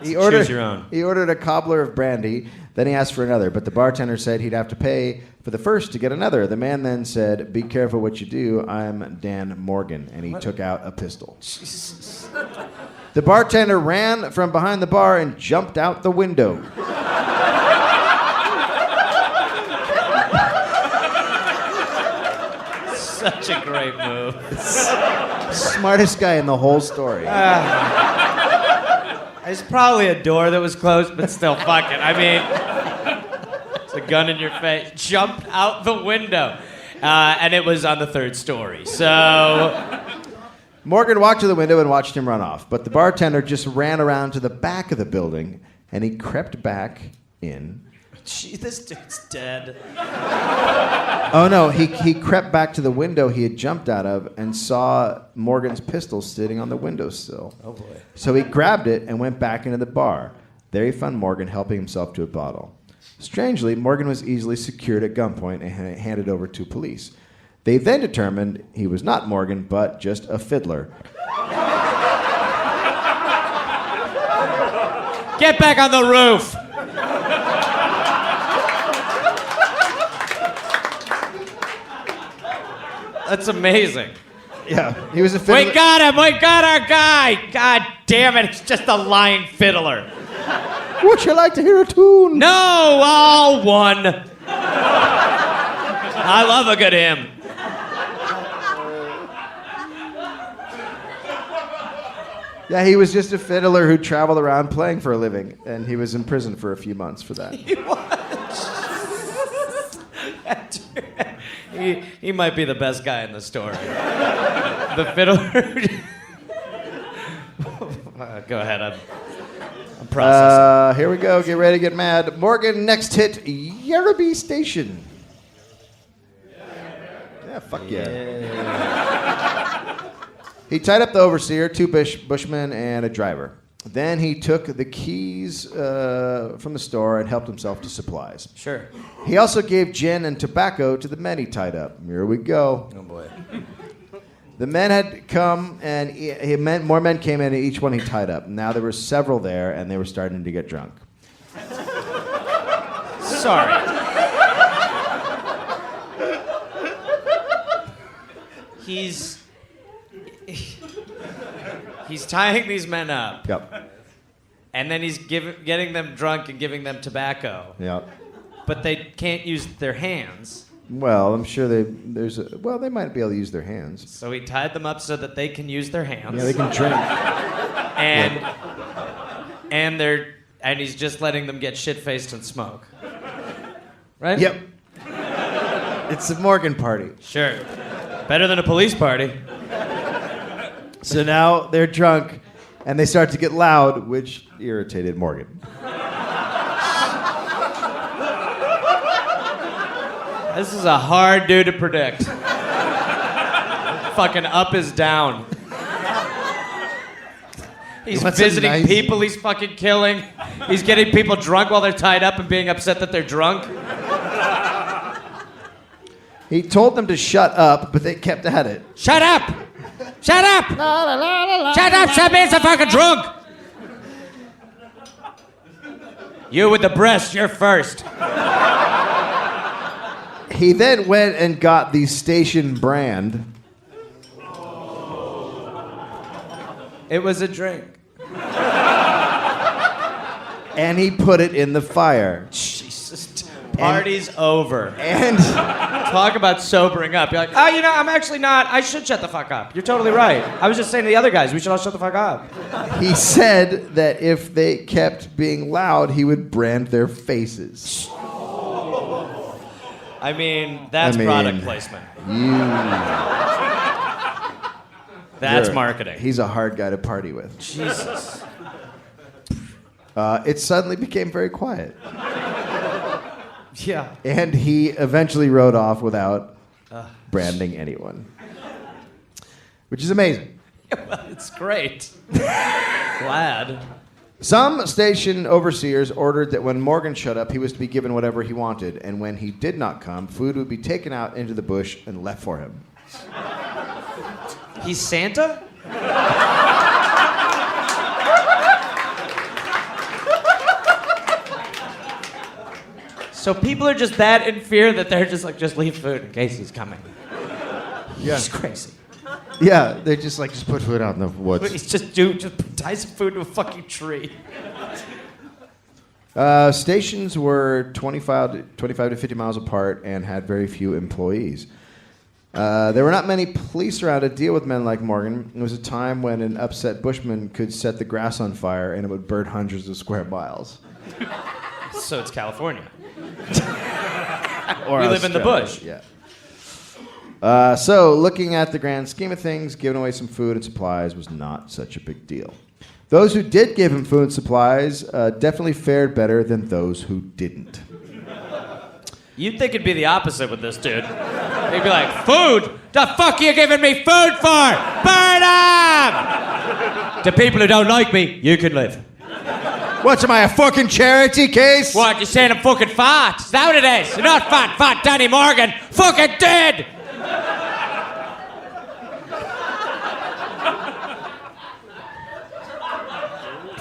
D: Choose your own.
F: He ordered a cobbler of brandy. Then he asked for another, but the bartender said he'd have to pay for the first to get another. The man then said, "Be careful what you do. I'm Dan Morgan," and he took out a pistol.
D: Jesus.
F: The bartender ran from behind the bar and jumped out the window.
D: Such a great move.
F: Smartest guy in the whole story.
D: It's probably a door that was closed, but still, fuck it. I mean, it's a gun in your face. Jumped out the window. And it was on the 3rd story. So
F: Morgan walked to the window and watched him run off, but the bartender just ran around to the back of the building, and he crept back in.
D: gee, this dude's dead.
F: Oh no, he crept back to the window he had jumped out of and saw Morgan's pistol sitting on the windowsill.
D: Oh boy.
F: So he grabbed it and went back into the bar. There he found Morgan helping himself to a bottle. Strangely, Morgan was easily secured at gunpoint and handed over to police. They then determined he was not Morgan, but just a fiddler.
D: Get back on the roof! That's amazing.
F: Yeah, he was a fiddler.
D: We got him! We got our guy! God damn it, it's just a lying fiddler.
F: Would you like to hear a tune?
D: No, all one. I love a good hymn.
F: Yeah, he was just a fiddler who traveled around playing for a living, and he was in prison for a few months for that.
D: He was. he might be the best guy in the story. The fiddler. Go ahead. I'm processing.
F: Here we go. Get ready to get mad. Morgan next hit Yerribee Station. Yeah, fuck yeah. He tied up the overseer, two bushmen, and a driver. Then he took the keys from the store and helped himself to supplies.
D: Sure.
F: He also gave gin and tobacco to the men he tied up. Here we go.
D: Oh boy.
F: The men had come, and more men came in, and each one he tied up. Now there were several there, and they were starting to get drunk.
D: Sorry. He's tying these men up.
F: Yep.
D: And then he's getting them drunk and giving them tobacco.
F: Yep.
D: But they can't use their hands.
F: Well, I'm sure they might be able to use their hands.
D: So he tied them up so that they can use their hands.
F: Yeah, they can drink.
D: And he's just letting them get shit-faced and smoke. Right?
F: Yep. It's a Morgan party.
D: Sure. Better than a police party.
F: So now they're drunk, and they start to get loud, which irritated Morgan.
D: This is a hard dude to predict. Fucking up is down. He's visiting people he's fucking killing. He's getting people drunk while they're tied up and being upset that they're drunk.
F: He told them to shut up, but they kept at it.
D: Shut up! Shut up! Shut up! Shut me! It's a fucking drunk! You with the breast, you're first.
F: He then went and got the station brand.
D: It was a drink.
F: And he put it in the fire.
D: Jesus. Party's over.
F: And
D: talk about sobering up. You're like, oh, you know, I'm actually not. I should shut the fuck up. You're totally right. I was just saying to the other guys, we should all shut the fuck up.
F: He said that if they kept being loud, he would brand their faces.
D: I mean, that's product placement. That's marketing.
F: He's a hard guy to party with.
D: Jesus.
F: It suddenly became very quiet.
D: Yeah.
F: And he eventually rode off without branding anyone. Which is amazing.
D: Yeah, well, it's great. Glad.
F: Some station overseers ordered that when Morgan showed up, he was to be given whatever he wanted, and when he did not come, food would be taken out into the bush and left for him.
D: He's Santa? So people are just that in fear that they're just like, just leave food in case he's coming.
F: Yeah.
D: He's crazy.
F: Yeah, they just put food out in the woods.
D: He's just tie some food to a fucking tree.
F: Stations were 25 to 50 miles apart and had very few employees. There were not many police around to deal with men like Morgan. It was a time when an upset bushman could set the grass on fire and it would burn hundreds of square miles.
D: So it's California.
F: Or
D: We live in the bush.
F: Yeah. So, looking at the grand scheme of things, giving away some food and supplies was not such a big deal. Those who did give him food and supplies definitely fared better than those who didn't.
D: You'd think it'd be the opposite with this dude. He'd be like, food? The fuck are you giving me food for? Burn 'em! To people who don't like me, you can live.
F: What's, am I a fucking charity case?
D: What, you saying I'm fucking fat? Is that what it is? You're not fat Danny Morgan. Fucking dead!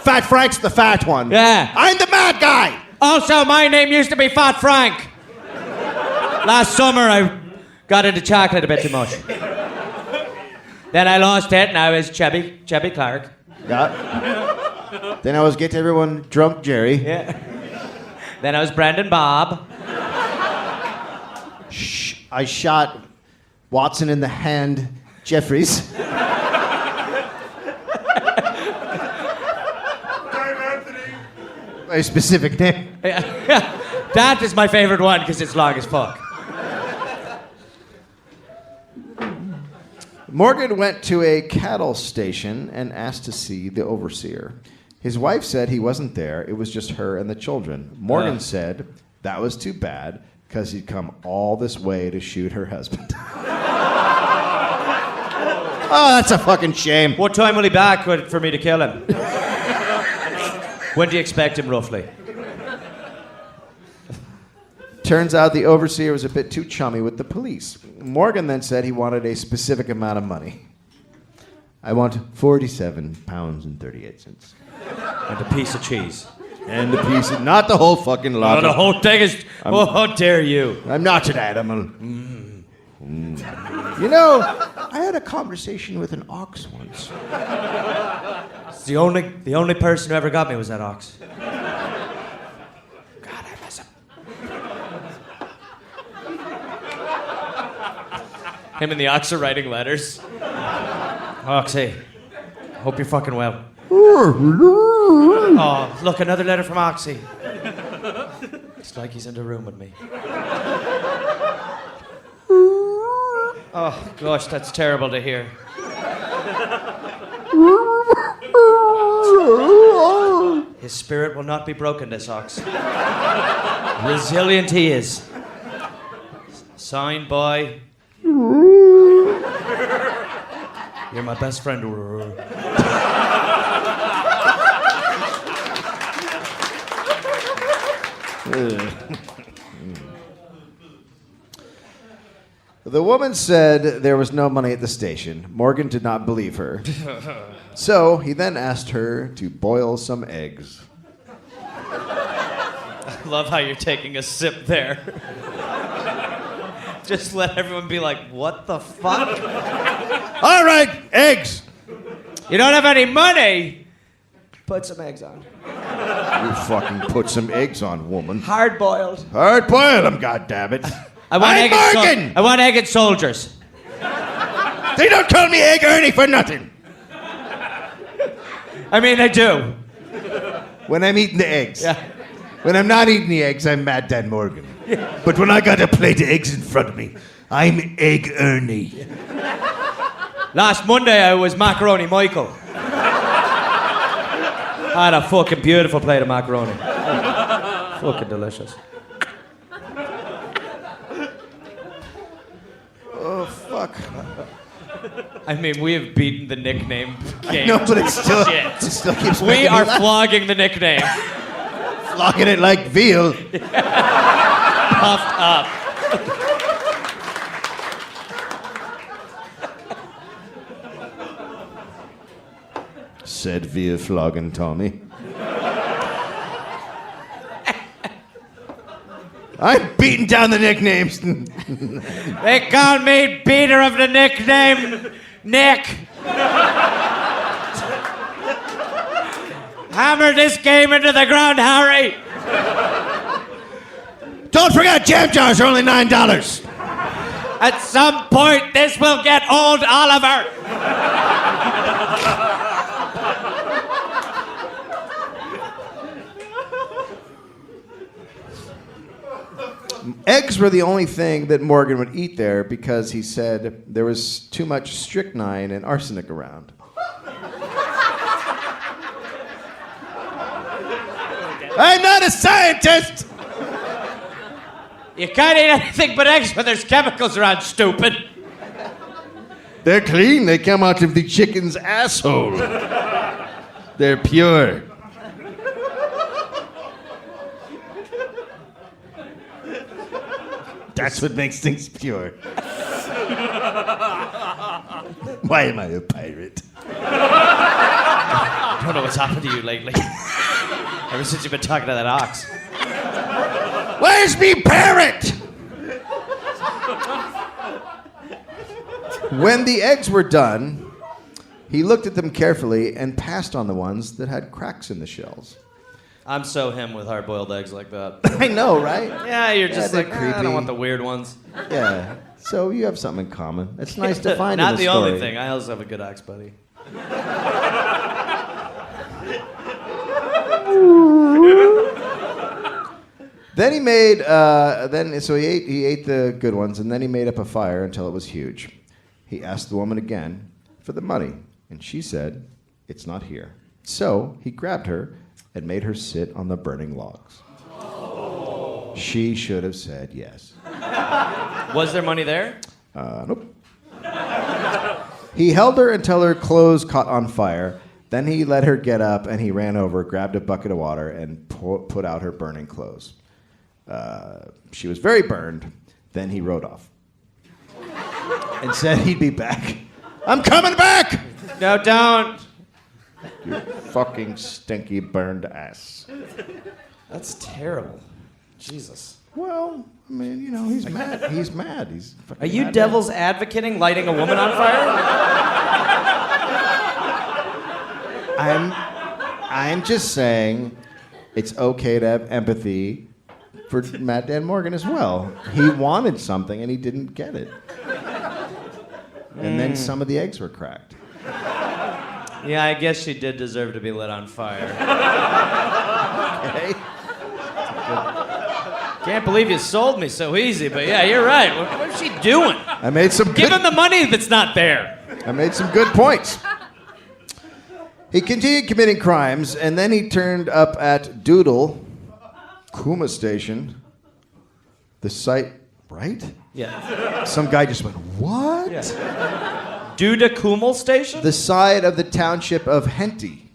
F: Fat Frank's the fat one.
D: Yeah.
F: I'm the mad guy!
D: Also, my name used to be Fat Frank. Last summer, I got into chocolate a bit too much. Then I lost it, and I was Chubby Clark.
F: Yeah. Then I was Get Everyone Drunk Jerry.
D: Yeah. Then I was Brandon Bob.
F: I shot Watson in the hand, Jeffries. Very specific name.
D: That is my favorite one because it's long as fuck.
F: Morgan went to a cattle station and asked to see the overseer. His wife said he wasn't there, it was just her and the children. Morgan said that was too bad because he'd come all this way to shoot her husband. Oh, that's a fucking shame.
D: What time will he back for me to kill him? When do you expect him, roughly?
F: Turns out the overseer was a bit too chummy with the police. Morgan then said he wanted a specific amount of money. I want 47 pounds and 38 cents.
D: And a piece of cheese.
F: And a piece of, not the whole fucking lot.
D: No, the whole thing is, how dare you?
F: I'm not an animal. You know, I had a conversation with an ox once.
D: It's the only person who ever got me was that ox. God, I miss him. Him and the ox are writing letters. Oxy, hope you're fucking well. Oh, look, another letter from Oxy. It's like he's in the room with me. Oh, gosh, that's terrible to hear. His spirit will not be broken, this ox. Resilient he is. Signed by... You're my best friend.
F: The woman said there was no money at the station. Morgan did not believe her. So he then asked her to boil some eggs.
D: I love how you're taking a sip there. Just let everyone be like, what the fuck?
F: All right, eggs.
D: You don't have any money? Put some eggs on.
F: You fucking put some eggs on, woman.
D: Hard boiled.
F: Hard boil them, goddammit.
D: I want
F: Morgan!
D: I want egg and soldiers.
F: They don't call me Egg Ernie for nothing.
D: I mean, I do.
F: When I'm eating the eggs.
D: Yeah.
F: When I'm not eating the eggs, I'm Mad Dan Morgan. Yeah. But when I got a plate of eggs in front of me, I'm Egg Ernie.
D: Last Monday, I was Macaroni Michael. I had a fucking beautiful plate of macaroni. Fucking delicious.
F: Oh, fuck.
D: I mean, we have beaten the nickname game.
F: No, but it still keeps making
D: We
F: me
D: are
F: laugh.
D: flogging the nickname.
F: Flogging it like veal.
D: Puffed up.
F: Said veal flogging Tommy. I'm beating down the nicknames.
D: They call me beater of the nickname Nick. Hammer this game into the ground, Harry.
F: Don't forget, jam jars are only $9.
D: At some point, this will get old, Oliver.
F: Eggs were the only thing that Morgan would eat there because he said there was too much strychnine and arsenic around. I'm not a scientist!
D: You can't eat anything but eggs when there's chemicals around, stupid.
G: They're clean. They come out of the chicken's asshole. They're pure. That's what makes things pure. Why am I a pirate?
D: I don't know what's happened to you lately. Ever since you've been talking to that ox.
G: Where's me parrot?
F: When the eggs were done, he looked at them carefully and passed on the ones that had cracks in the shells.
D: I'm so him with hard-boiled eggs like that.
F: I know, right?
D: Yeah, you're just
F: they're
D: like, I
F: creepy.
D: don't want the weird ones.
F: Yeah. So you have something in common. It's nice to find
D: Not
F: in a
D: the
F: story.
D: only thing. I also have a good ox buddy.
F: Then he made, he ate the good ones, and then he made up a fire until it was huge. He asked the woman again for the money, and she said, "It's not here." So he grabbed her and made her sit on the burning logs. She should have said yes.
D: Was there money there?
F: Nope. He held her until her clothes caught on fire. Then he let her get up, and he ran over, grabbed a bucket of water, and put out her burning clothes. She was very burned. Then he rode off and said he'd be back. I'm coming back!
D: No, don't.
F: You fucking stinky burned ass.
D: That's terrible. Jesus.
F: Well, I mean, you know, he's mad. He's mad. He's fucking
D: Are you
F: mad.
D: devil's advocating lighting a woman on fire?
F: I'm just saying it's okay to have empathy for Matt Dan Morgan as well. He wanted something and he didn't get it. And then some of the eggs were cracked.
D: Yeah, I guess she did deserve to be lit on fire.
F: Okay?
D: Can't believe you sold me so easy, but yeah, you're right. What's she doing?
F: I made some
D: Give
F: good
D: him the money if it's not there.
F: I made some good points. He continued committing crimes, and then he turned up at Doodle, Kuma Station. The site, right?
D: Yeah.
F: Some guy just went, what?
D: Yeah. Duda Kummel Station?
F: The side of the township of Henty.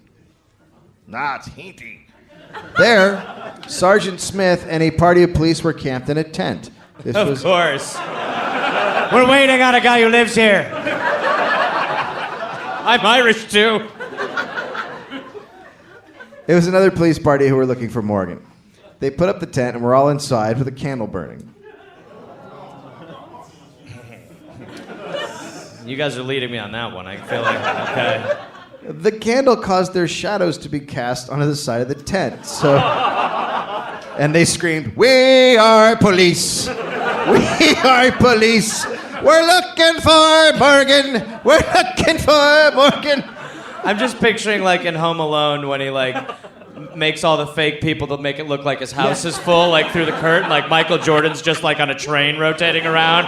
G: Nah, it's Hinty.
F: There, Sergeant Smith and a party of police were camped in a tent. This
D: Of
F: was
D: course. We're waiting on a guy who lives here. I'm Irish too.
F: It was another police party who were looking for Morgan. They put up the tent and were all inside with a candle burning.
D: You guys are leading me on that one. I feel like, okay.
F: The candle caused their shadows to be cast onto the side of the tent. So, and they screamed, "We are police! We are police! We're looking for Morgan! We're looking for Morgan!"
D: I'm just picturing like in Home Alone when he like makes all the fake people to make it look like his house is full, like through the curtain, like Michael Jordan's just like on a train rotating around.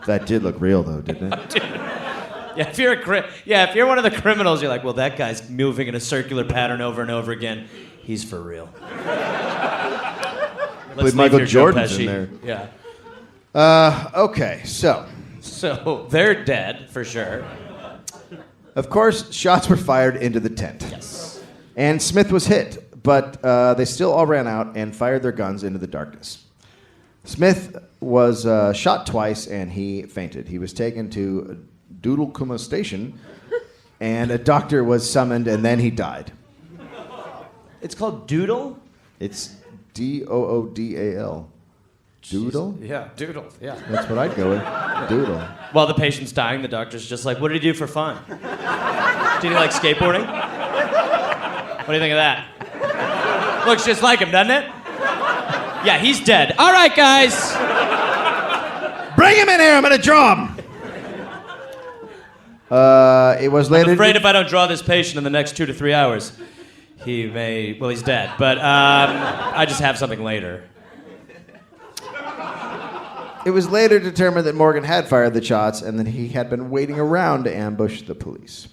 F: That did look real, though, didn't it?
D: Yeah, if you're one of the criminals, you're like, well, that guy's moving in a circular pattern over and over again. He's for real.
F: I believe
D: leave
F: Michael
D: your Joe
F: Jordan's in
D: Pesci.
F: there.
D: Yeah.
F: Okay, so,
D: they're dead for sure.
F: of course, shots were fired into the tent.
D: Yes.
F: And Smith was hit, but they still all ran out and fired their guns into the darkness. Smith was shot twice and he fainted. He was taken to Doodle Kuma Station, and a doctor was summoned, and then he died.
D: It's called Doodle?
F: It's Doodal. Doodle?
D: Yeah, Doodle. Yeah.
F: That's what I'd go with. Doodle.
D: While the patient's dying, the doctor's just like, what did he do for fun? Did he like skateboarding? What do you think of that? Looks just like him, doesn't it? Yeah, he's dead. All right, guys.
G: Bring him in here. I'm going to draw him.
F: It was later.
D: I'm afraid if I don't draw this patient in the next 2 to 3 hours, he may. Well, he's dead. But I just have something later.
F: It was later determined that Morgan had fired the shots and that he had been waiting around to ambush the police.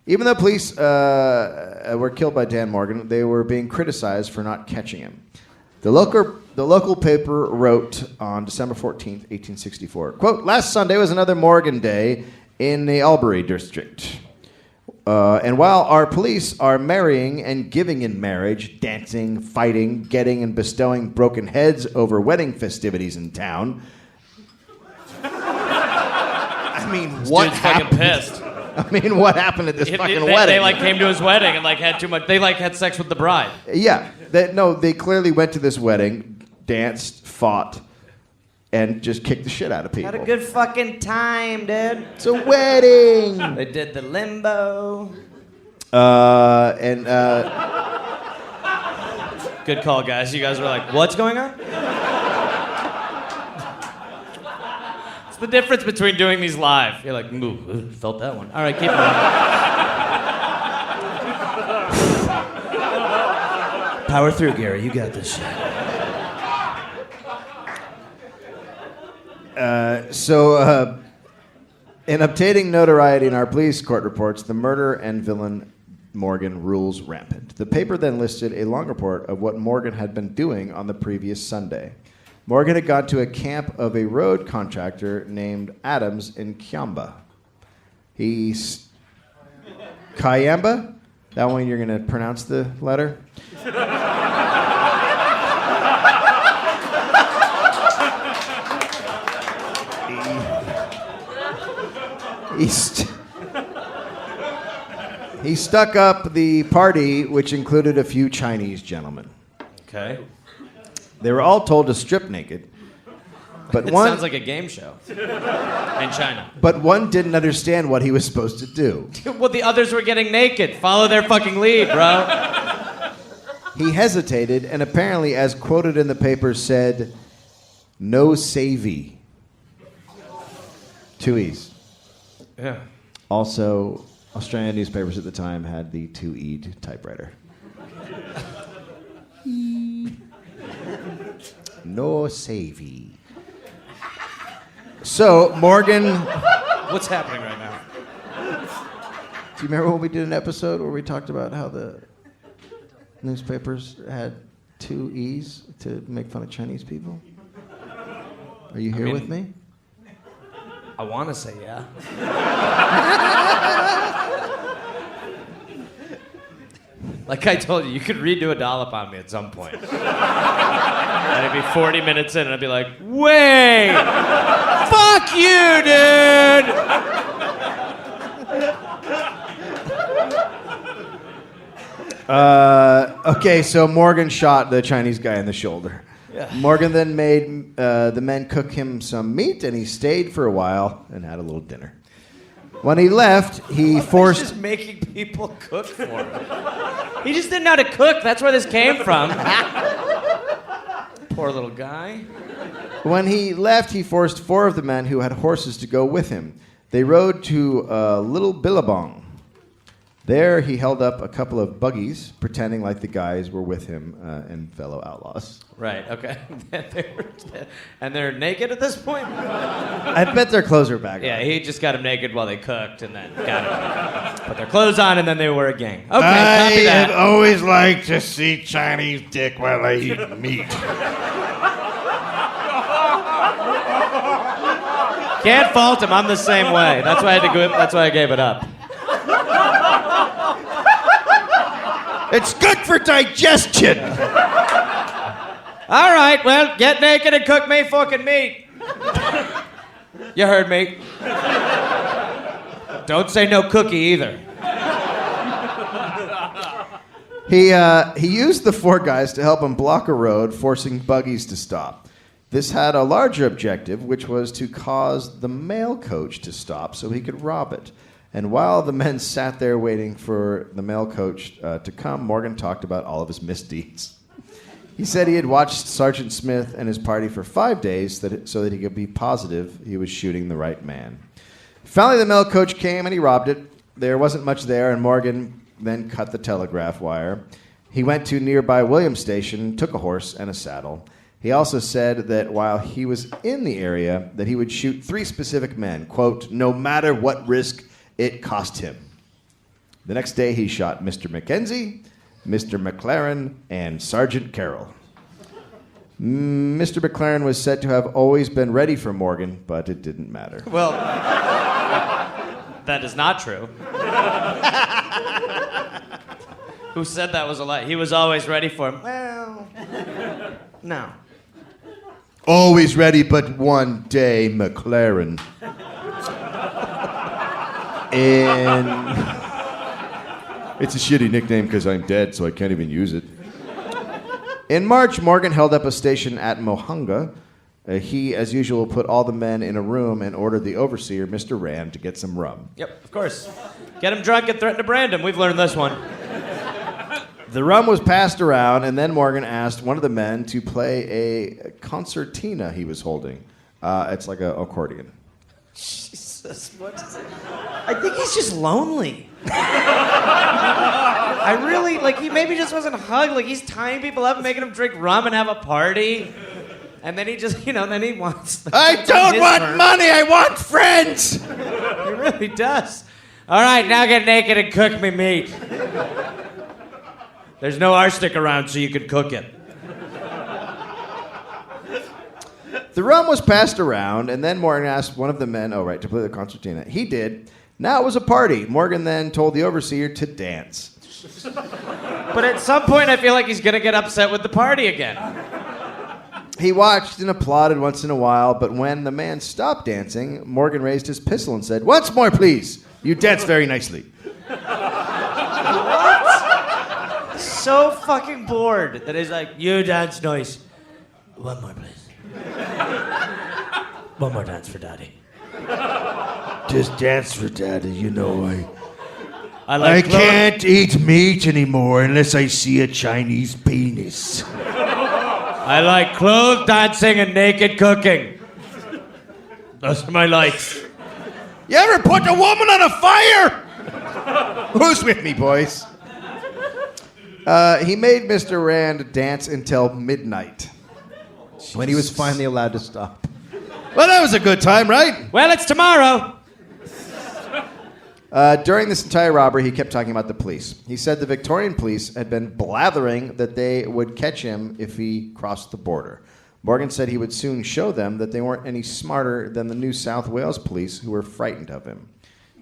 F: Even though police were killed by Dan Morgan, they were being criticized for not catching him. The local paper wrote on December 14th, 1864, quote, "Last Sunday was another Morgan Day in the Albury district. And while our police are marrying and giving in marriage, dancing, fighting, getting and bestowing broken heads over wedding festivities in town..." I mean, what
D: Dude's
F: happened?
D: fucking pissed.
F: I mean, what happened at this fucking wedding?
D: They like came to his wedding and like had too much. They like had sex with the bride.
F: Yeah. They clearly went to this wedding, danced, fought, and just kicked the shit out of people.
D: Had a good fucking time, dude.
F: It's a wedding.
D: They did the limbo. Good call, guys. You guys were like, "What's going on?" It's the difference between doing these live. You're like, "Ooh, felt that one." All right, keep going. Power through, Gary. You got this shit.
F: In obtaining notoriety in our police court reports, the murder and villain Morgan rules rampant. The paper then listed a long report of what Morgan had been doing on the previous Sunday. Morgan had gone to a camp of a road contractor named Adams in Kiamba. Kiamba? That one you're going to pronounce the letter? He stuck up the party, which included a few Chinese gentlemen.
D: Okay.
F: They were all told to strip naked, but
D: It sounds like a game show in China.
F: But one didn't understand what he was supposed to do.
D: Well, the others were getting naked. Follow their fucking lead, bro.
F: He hesitated and apparently, as quoted in the paper, said, "No savey." 2 E's.
D: Yeah.
F: Also, Australian newspapers at the time had the 2-E'd typewriter. No savey. So, Morgan...
D: What's happening right now?
F: Do you remember when we did an episode where we talked about how the newspapers had 2 E's to make fun of Chinese people? Are you here with me?
D: I want to say yeah. Like I told you, you could redo a dollop on me at some point. And it'd be 40 minutes in, and I'd be like, wait! Fuck you, dude!
F: Okay, so Morgan shot the Chinese guy in the shoulder.
D: Yeah.
F: Morgan then made the men cook him some meat, and he stayed for a while and had a little dinner. When he left, he forced...
D: He's just making people cook for him. He just didn't know how to cook. That's where this came from. Poor little guy.
F: When he left, he forced 4 of the men who had horses to go with him. They rode to Little Billabong. There, he held up a couple of buggies, pretending like the guys were with him and fellow outlaws.
D: Right, okay. And they're naked at this point?
F: I bet their clothes are back on.
D: Yeah, he just got them naked while they cooked and then got them. Put their clothes on and then they were a gang. Okay,
G: I
D: copy
G: have
D: that.
G: always liked to see Chinese dick while I eat meat.
D: Can't fault him, I'm the same way. That's why I gave it up.
G: It's good for digestion.
D: All right, well, get naked and cook me fucking meat. You heard me. Don't say no cookie either.
F: He used the 4 guys to help him block a road, forcing buggies to stop. This had a larger objective, which was to cause the mail coach to stop so he could rob it. And while the men sat there waiting for the mail coach to come, Morgan talked about all of his misdeeds. He said he had watched Sergeant Smith and his party for 5 days so that he could be positive he was shooting the right man. Finally, the mail coach came and he robbed it. There wasn't much there, and Morgan then cut the telegraph wire. He went to nearby Williams Station, took a horse and a saddle. He also said that while he was in the area, that he would shoot 3 specific men, quote, no matter what risk it cost him. The next day, he shot Mr. McKenzie, Mr. McLaren, and Sergeant Carroll. Mr. McLaren was said to have always been ready for Morgan, but it didn't matter.
D: Well, that is not true. Who said that was a lie? He was always ready for him. Well, no.
G: Always ready, but one day, McLaren.
F: And
G: It's a shitty nickname because I'm dead, so I can't even use it.
F: in March, Morgan held up a station at Mohunga. He, as usual, put all the men in a room and ordered the overseer, Mr. Rand, to get some rum.
D: Yep, of course. Get him drunk and threaten to brand him. We've learned this one.
F: The rum was passed around, and then Morgan asked one of the men to play a concertina he was holding. It's like an accordion.
D: Jesus, what is it? I think he's just lonely. I really, he maybe just wasn't hugged. He's tying people up and making them drink rum and have a party. And then he just, then he wants...
G: I don't want money, I want friends!
D: He really does. All right, now get naked and cook me meat. There's no arsenic around, so you can cook it.
F: The rum was passed around, and then Morgan asked one of the men, to play the concertina. He did. Now it was a party. Morgan then told the overseer to dance.
D: But at some point, I feel like he's going to get upset with the party again.
F: He watched and applauded once in a while, but when the man stopped dancing, Morgan raised his pistol and said, "Once more, please. You dance very nicely."
D: What? So fucking bored that he's like, "You dance nice. One more, please. One more dance for Daddy."
G: Just dance for Daddy,
D: I
G: I can't eat meat anymore unless I see a Chinese penis.
D: I like clothed dancing and naked cooking. Those are my likes.
G: You ever put a woman on a fire?
F: Who's with me, boys? He made Mr. Rand dance until midnight, when he was finally allowed to stop.
G: Well, that was a good time, right?
D: Well, it's tomorrow.
F: During this entire robbery, he kept talking about the police. He said the Victorian police had been blathering that they would catch him if he crossed the border. Morgan said he would soon show them that they weren't any smarter than the New South Wales police, who were frightened of him.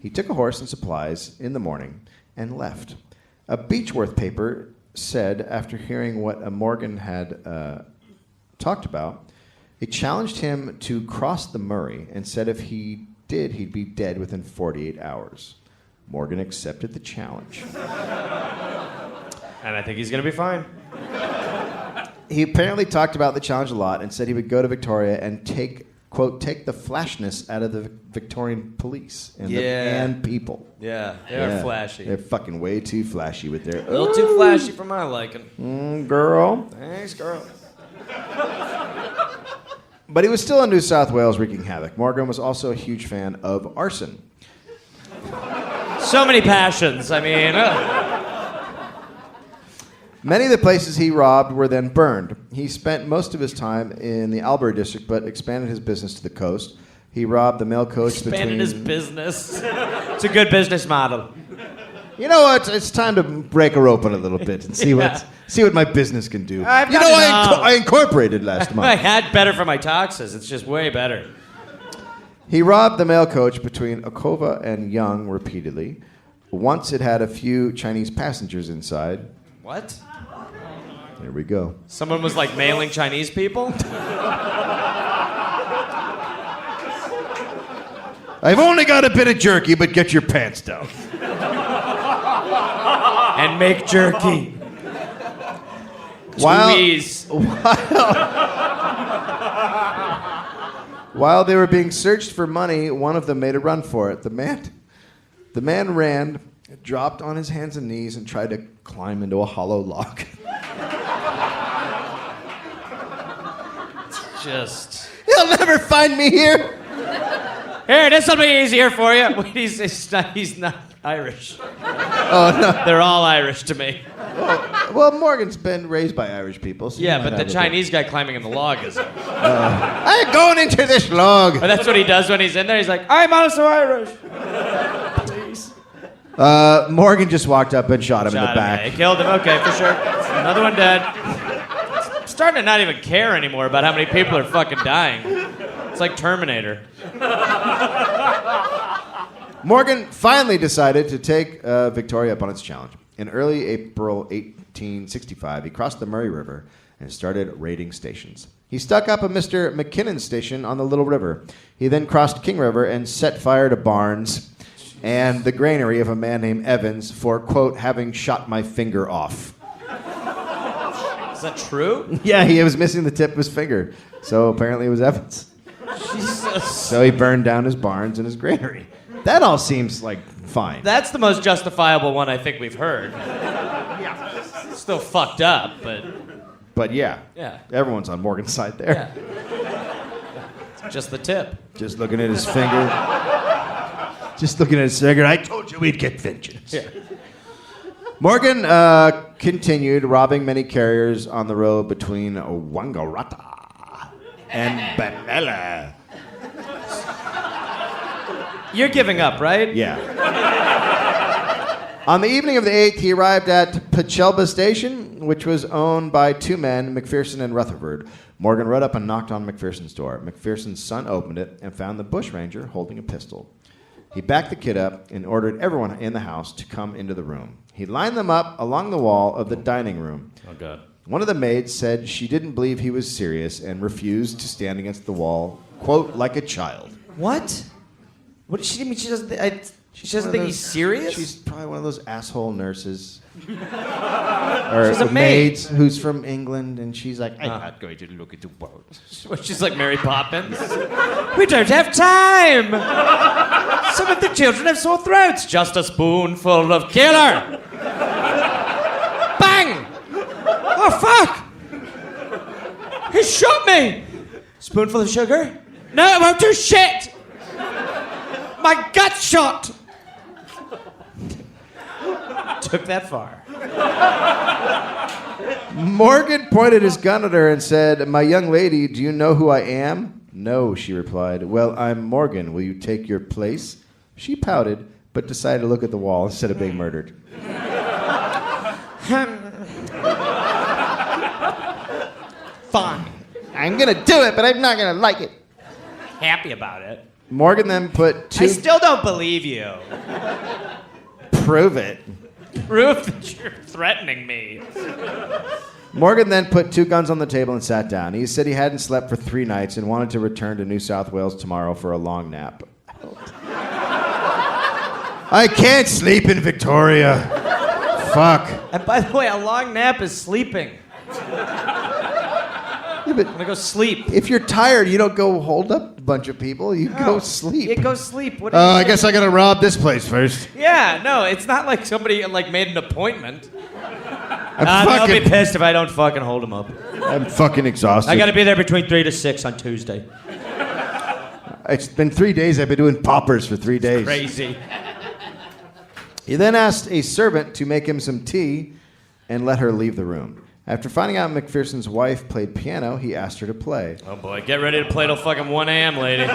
F: He took a horse and supplies in the morning and left. A Beechworth paper said, after hearing what Morgan had talked about, it challenged him to cross the Murray and said if he did, he'd be dead within 48 hours. Morgan accepted the challenge.
D: And I think he's going to be fine.
F: He apparently talked about the challenge a lot and said he would go to Victoria and take the flashness out of the Victorian police and people.
D: Yeah, they're flashy.
F: They're fucking way too flashy with their...
D: A little too flashy for my liking.
F: Girl.
D: Thanks, girl.
F: But he was still in New South Wales wreaking havoc. Morgan was also a huge fan of arson.
D: So many passions. I mean...
F: Many of the places he robbed were then burned. He spent most of his time in the Albury district, but expanded his business to the coast. He robbed the mail coach
D: Expanded his business. It's a good business model.
F: You know what? It's time to break her open a little bit and see what my business can do.
D: I
F: incorporated last
D: I
F: month.
D: had better for my taxes. It's just way better.
F: He robbed the mail coach between Okova and Young repeatedly. Once it had a few Chinese passengers inside.
D: What?
F: There we go.
D: Someone was mailing Chinese people?
G: I've only got a bit of jerky, but get your pants down.
D: And make jerky.
F: While they were being searched for money, one of them made a run for it. The man ran, dropped on his hands and knees, and tried to climb into a hollow log.
D: Just.
F: He'll never find me here.
D: Here, this will be easier for you. Wait, he's not Irish.
F: Oh, no.
D: They're all Irish to me.
F: Well, Morgan's been raised by Irish people. So
D: Yeah,
F: he
D: but
F: might
D: the
F: have a
D: Chinese guy climbing in the log isn't.
F: I'm going into this log.
D: But that's what he does when he's in there. He's like, I'm also Irish. Please.
F: Morgan just walked up and shot him in the back.
D: He killed him. Okay, for sure. Another one dead. I'm starting to not even care anymore about how many people are fucking dying. It's like Terminator.
F: Morgan finally decided to take Victoria up on its challenge. In early April 1865, he crossed the Murray River and started raiding stations. He stuck up a Mr. McKinnon's station on the Little River. He then crossed King River and set fire to barns and the granary of a man named Evans for, quote, having shot my finger off.
D: Is that true?
F: Yeah, he was missing the tip of his finger. So apparently it was Evans.
D: Jesus.
F: So he burned down his barns and his granary. That all seems like fine.
D: That's the most justifiable one I think we've heard. Yeah. Still fucked up, but
F: yeah, everyone's on Morgan's side there.
D: It's just the tip.
F: Just looking at his finger. I told you we'd get vengeance.
D: Yeah.
F: Morgan continued robbing many carriers on the road between Wangaratta and Benalla.
D: You're giving up, right?
F: Yeah. On the evening of the 8th, he arrived at Pachelba Station, which was owned by two men, McPherson and Rutherford. Morgan rode up and knocked on McPherson's door. McPherson's son opened it and found the bushranger holding a pistol. He backed the kid up and ordered everyone in the house to come into the room. He lined them up along the wall of the dining room.
D: Oh, God.
F: One of the maids said she didn't believe he was serious and refused to stand against the wall, quote, like a child.
D: What? What does she mean? She doesn't think he's serious?
F: She's probably one of those asshole nurses. Or
D: She's a
F: maids who's from England, and she's like, I'm not going to look at the world.
D: She's like Mary Poppins. We don't have time. Some of the children have sore throats. Just a spoonful of killer. Bang! Oh, fuck! He shot me! Spoonful of sugar? No, it won't do shit! My gut shot! Took that far.
F: Morgan pointed his gun at her and said, my young lady, do you know who I am? No, she replied. Well, I'm Morgan. Will you take your place? She pouted, but decided to look at the wall instead of being murdered.
D: Fine.
F: I'm going to do it, but I'm not going to like it.
D: Happy about it.
F: Morgan then put two...
D: I still don't believe you.
F: Prove it.
D: Prove that you're threatening me.
F: Morgan then put two guns on the table and sat down. He said he hadn't slept for 3 nights and wanted to return to New South Wales tomorrow for a long nap. I can't sleep in Victoria. Fuck.
D: And by the way, a long nap is sleeping.
F: Yeah, but
D: I'm gonna go sleep.
F: if you're tired, you don't go hold up a bunch of people. You go sleep.
D: You go sleep. What
G: I guess I gotta rob this place first.
D: Yeah, no, it's not like somebody like made an appointment.
G: I'm
D: I'll be pissed if I don't fucking hold him up.
G: I'm fucking exhausted.
D: I gotta be there between 3 to 6 on Tuesday.
F: It's been 3 days. I've been doing poppers for 3 days.
D: Crazy.
F: He then asked a servant to make him some tea and let her leave the room. After finding out McPherson's wife played piano, he asked her to play.
D: Oh boy, get ready to play till fucking 1 a.m., lady.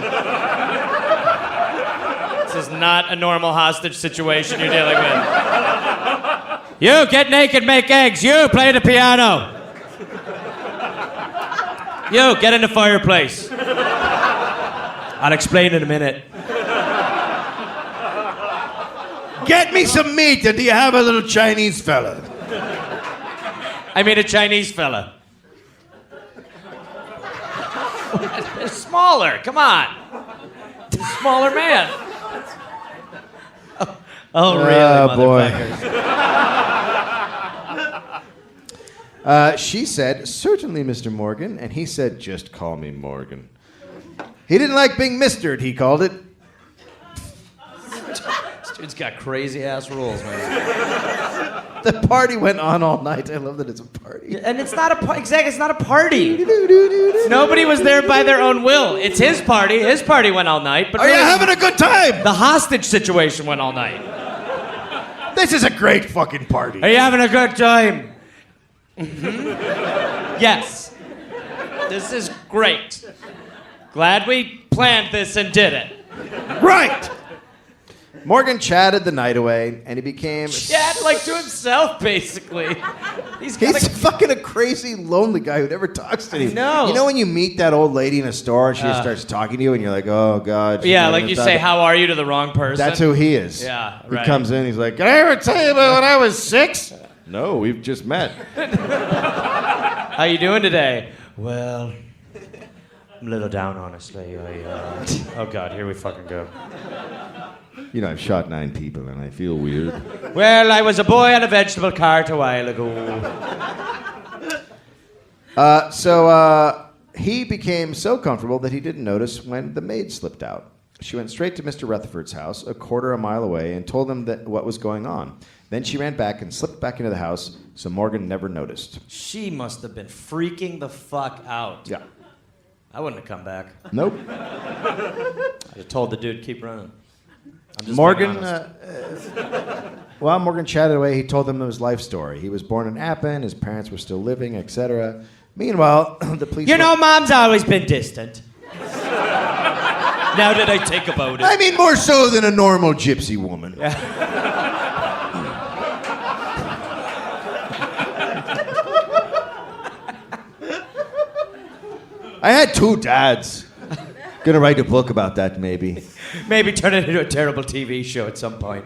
D: This is not a normal hostage situation you're dealing with. You, get naked, make eggs. You, play the piano. You, get in the fireplace. I'll explain in a minute.
G: Get me some meat, and do you have a little Chinese fella?
D: I mean a Chinese fella. They're smaller, come on. Smaller man. Oh really,
F: boy. She said, certainly, Mr. Morgan. And he said, just call me Morgan. He didn't like being mistered, he called it.
D: This dude's got crazy ass rules, man.
F: The party went on all night. I love that it's a party.
D: And it's not it's not a party. Nobody was there by their own will. It's his party. His party went all night. But
G: Are you having a good time?
D: the hostage situation went all night.
G: This is a great fucking party.
D: Are you having a good time? Mm-hmm. Yes. This is great. Glad we planned this and did it.
G: Right.
F: Morgan chatted the night away, and he became...
D: Chad, like to himself, basically. He's
F: fucking a crazy, lonely guy who never talks to you.
D: know.
F: You know when you meet that old lady in a store and she just starts talking to you and you're like, oh, God. she's
D: Yeah,
F: never
D: like
F: gonna
D: you
F: talk
D: say,
F: to-
D: how are you to the wrong person.
F: That's who he is.
D: Yeah,
F: He
D: right.
F: comes in, he's like, can I ever tell you about when I was 6? No, we've just met.
D: How you doing today? Well, I'm a little down, honestly. Oh, God, here we fucking go.
F: You know, I've shot 9 people and I feel weird.
D: Well, I was a boy on a vegetable cart a while ago.
F: So he became so comfortable that he didn't notice when the maid slipped out. She went straight to Mr. Rutherford's house, a quarter of a mile away, and told him that what was going on. Then she ran back and slipped back into the house, so Morgan never noticed.
D: She must have been freaking the fuck out.
F: Yeah.
D: I wouldn't have come back.
F: Nope.
D: I'd have told the dude, keep running. I'm just
F: Morgan,
D: being honest.
F: while Morgan chatted away, he told them his life story. He was born in Appin, his parents were still living, etc. Meanwhile, the police...
D: You know, Mom's always been distant. Now that I think about it.
G: I mean, more so than a normal gypsy woman.
F: I had 2 dads. Gonna write a book about that, maybe.
D: Maybe turn it into a terrible TV show at some point.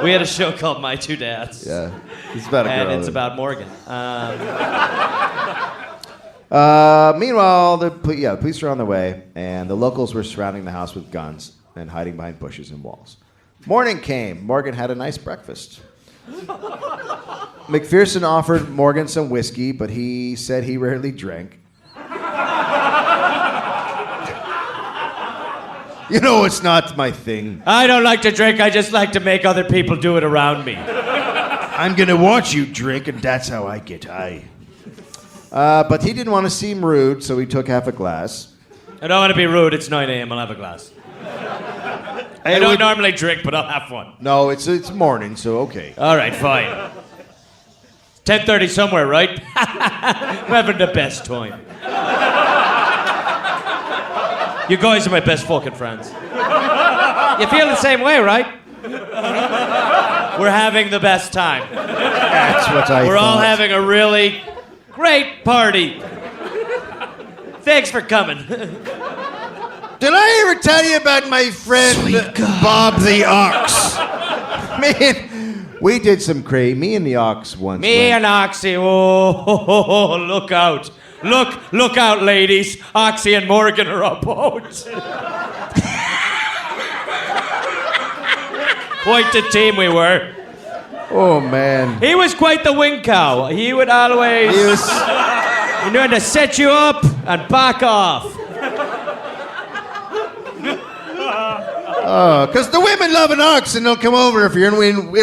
D: We had a show called My Two Dads.
F: Yeah. It's about a girl.
D: And it's about Morgan.
F: Meanwhile, the police were on the way, and the locals were surrounding the house with guns and hiding behind bushes and walls. Morning came. Morgan had a nice breakfast. McPherson offered Morgan some whiskey, but he said he rarely drank.
G: You know, it's not my thing.
D: I don't like to drink, I just like to make other people do it around me.
G: I'm gonna watch you drink, and that's how I get high.
F: But he didn't want to seem rude, so he took half a glass.
D: I don't want to be rude, it's 9 a.m., I'll have a glass. I don't normally drink, but I'll have one.
F: No, it's morning, so okay.
D: All right, fine. 10:30 somewhere, right? I'm having the best time. You guys are my best fucking friends. You feel the same way, right? We're having the best time.
F: That's what I
D: We're all
F: thought.
D: having a really great party. Thanks for coming.
G: Did I ever tell you about my friend Bob the Ox?
F: Man, we did some crazy. Me and the Ox once.
D: Me
F: went-
D: and Oxy, oh, look out. Look out, ladies. Oxy and Morgan are a boat. Quite the team we were.
F: Oh, man.
D: He was quite the wing cow. He would always...
F: He was...
D: He knew to set you up and back off.
G: Because the women love an ox, and they'll come over if you're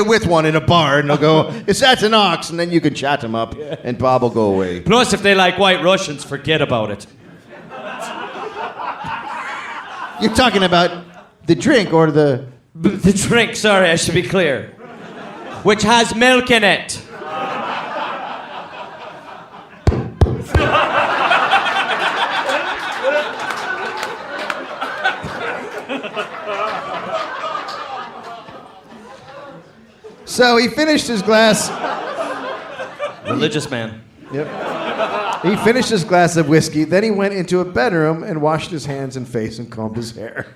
G: with one in a bar, and they'll go, that's an ox, and then you can chat them up, and Bob will go away.
D: Plus, if they like white Russians, forget about it.
F: You're talking about the drink or the...
D: The drink, sorry, I should be clear. Which has milk in it.
F: So he finished his glass...
D: Religious man.
F: Yep. He finished his glass of whiskey, then he went into a bedroom and washed his hands and face and combed his hair.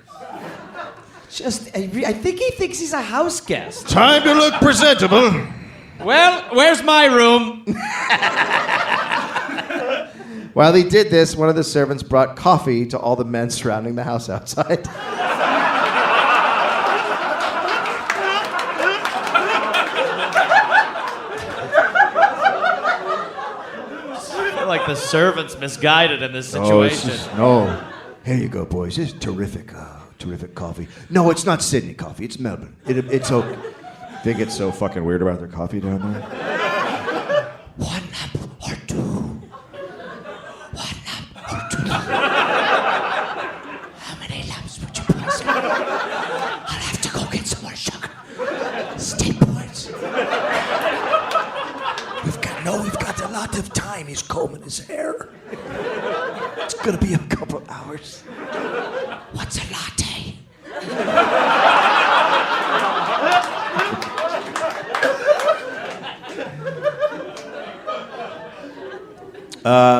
D: I think he thinks he's a house guest.
G: Time to look presentable.
D: Well, where's my room?
F: While he did this, one of the servants brought coffee to all the men surrounding the house outside.
D: I feel like the servant's misguided in this
F: Oh,
D: situation.
F: no. Here you go, boys. This is terrific.
G: terrific coffee. No, it's not Sydney coffee. It's Melbourne. It's okay.
F: They get so fucking weird about their coffee down there.
G: 1 lap or 2. 1 lap or 2. How many laps would you please? I'll have to go get some more sugar. Stay put. We've got a lot of time. He's combing his hair. It's gonna be a couple hours. What's a latte?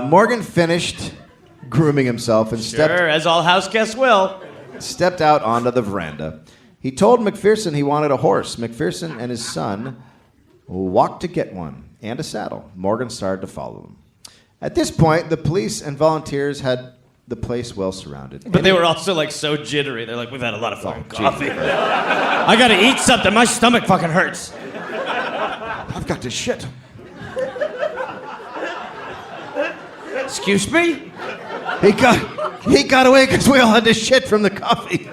G: Morgan finished grooming himself and
D: Sure, as all house guests will.
F: stepped out onto the veranda. He told McPherson he wanted a horse. McPherson and his son walked to get one and a saddle. Morgan started to follow them. At this point, the police and volunteers had the place well surrounded.
D: But they were also like so jittery. They're like, we've had a lot of fucking coffee. I gotta eat something. My stomach fucking hurts.
F: I've got to shit.
D: Excuse me?
G: He got away because we all had to shit from the coffee.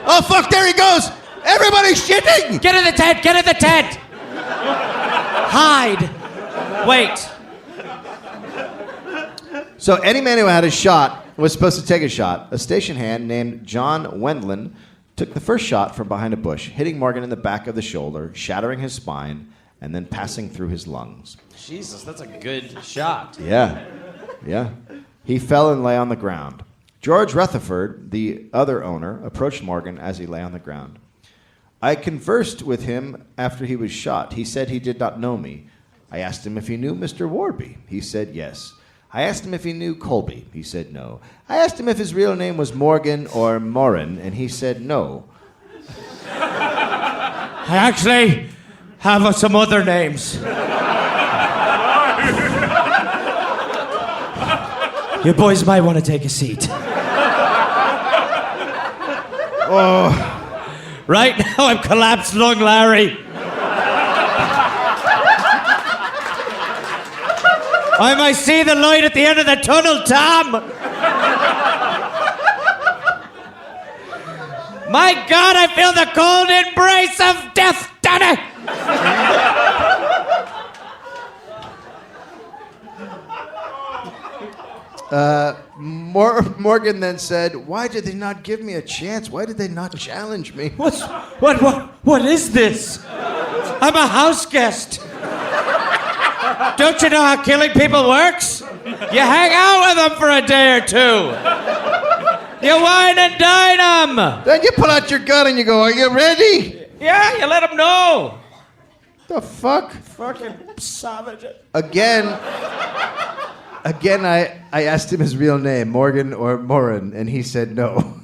G: Oh fuck! There he goes. Everybody's shitting.
D: Get in the tent! Get in the tent! Hide! Wait.
F: So any man who had a shot was supposed to take a shot. A station hand named John Wendland took the first shot from behind a bush, hitting Morgan in the back of the shoulder, shattering his spine, and then passing through his lungs.
D: Jesus, that's a good shot.
F: Yeah. He fell and lay on the ground. George Rutherford, the other owner, approached Morgan as he lay on the ground. I conversed with him after he was shot. He said he did not know me. I asked him if he knew Mr. Warby. He said yes. I asked him if he knew Colby. He said no. I asked him if his real name was Morgan or Morin, and he said no.
D: I actually have some other names. You boys might want to take a seat. Right now I'm collapsed lung Larry. I might see the light at the end of the tunnel, Tom. My God, I feel the cold embrace of death, Danny.
F: Morgan then said, "Why did they not give me a chance? Why did they not challenge me?"
D: What is this? I'm a house guest. Don't you know how killing people works? You hang out with them for a day or two. You wine and dine them.
F: Then you pull out your gun and you go, "Are you ready?"
D: Yeah, you let them know.
F: The fuck?
D: Fucking savage.
F: Again, I asked him his real name, Morgan or Morin, and he said no.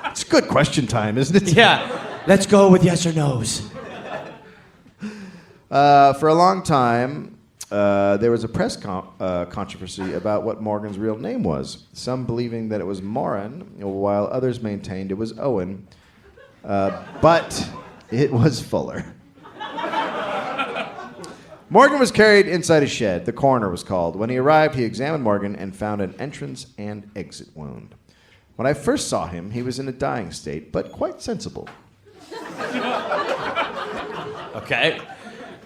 F: It's good question time, isn't it?
D: Yeah, let's go with yes or no's.
F: For a long time, there was a press controversy about what Morgan's real name was. Some believing that it was Morin, while others maintained it was Owen. But it was Fuller. Morgan was carried inside a shed. The coroner was called. When he arrived, he examined Morgan and found an entrance and exit wound. When I first saw him, he was in a dying state, but quite sensible.
D: Okay.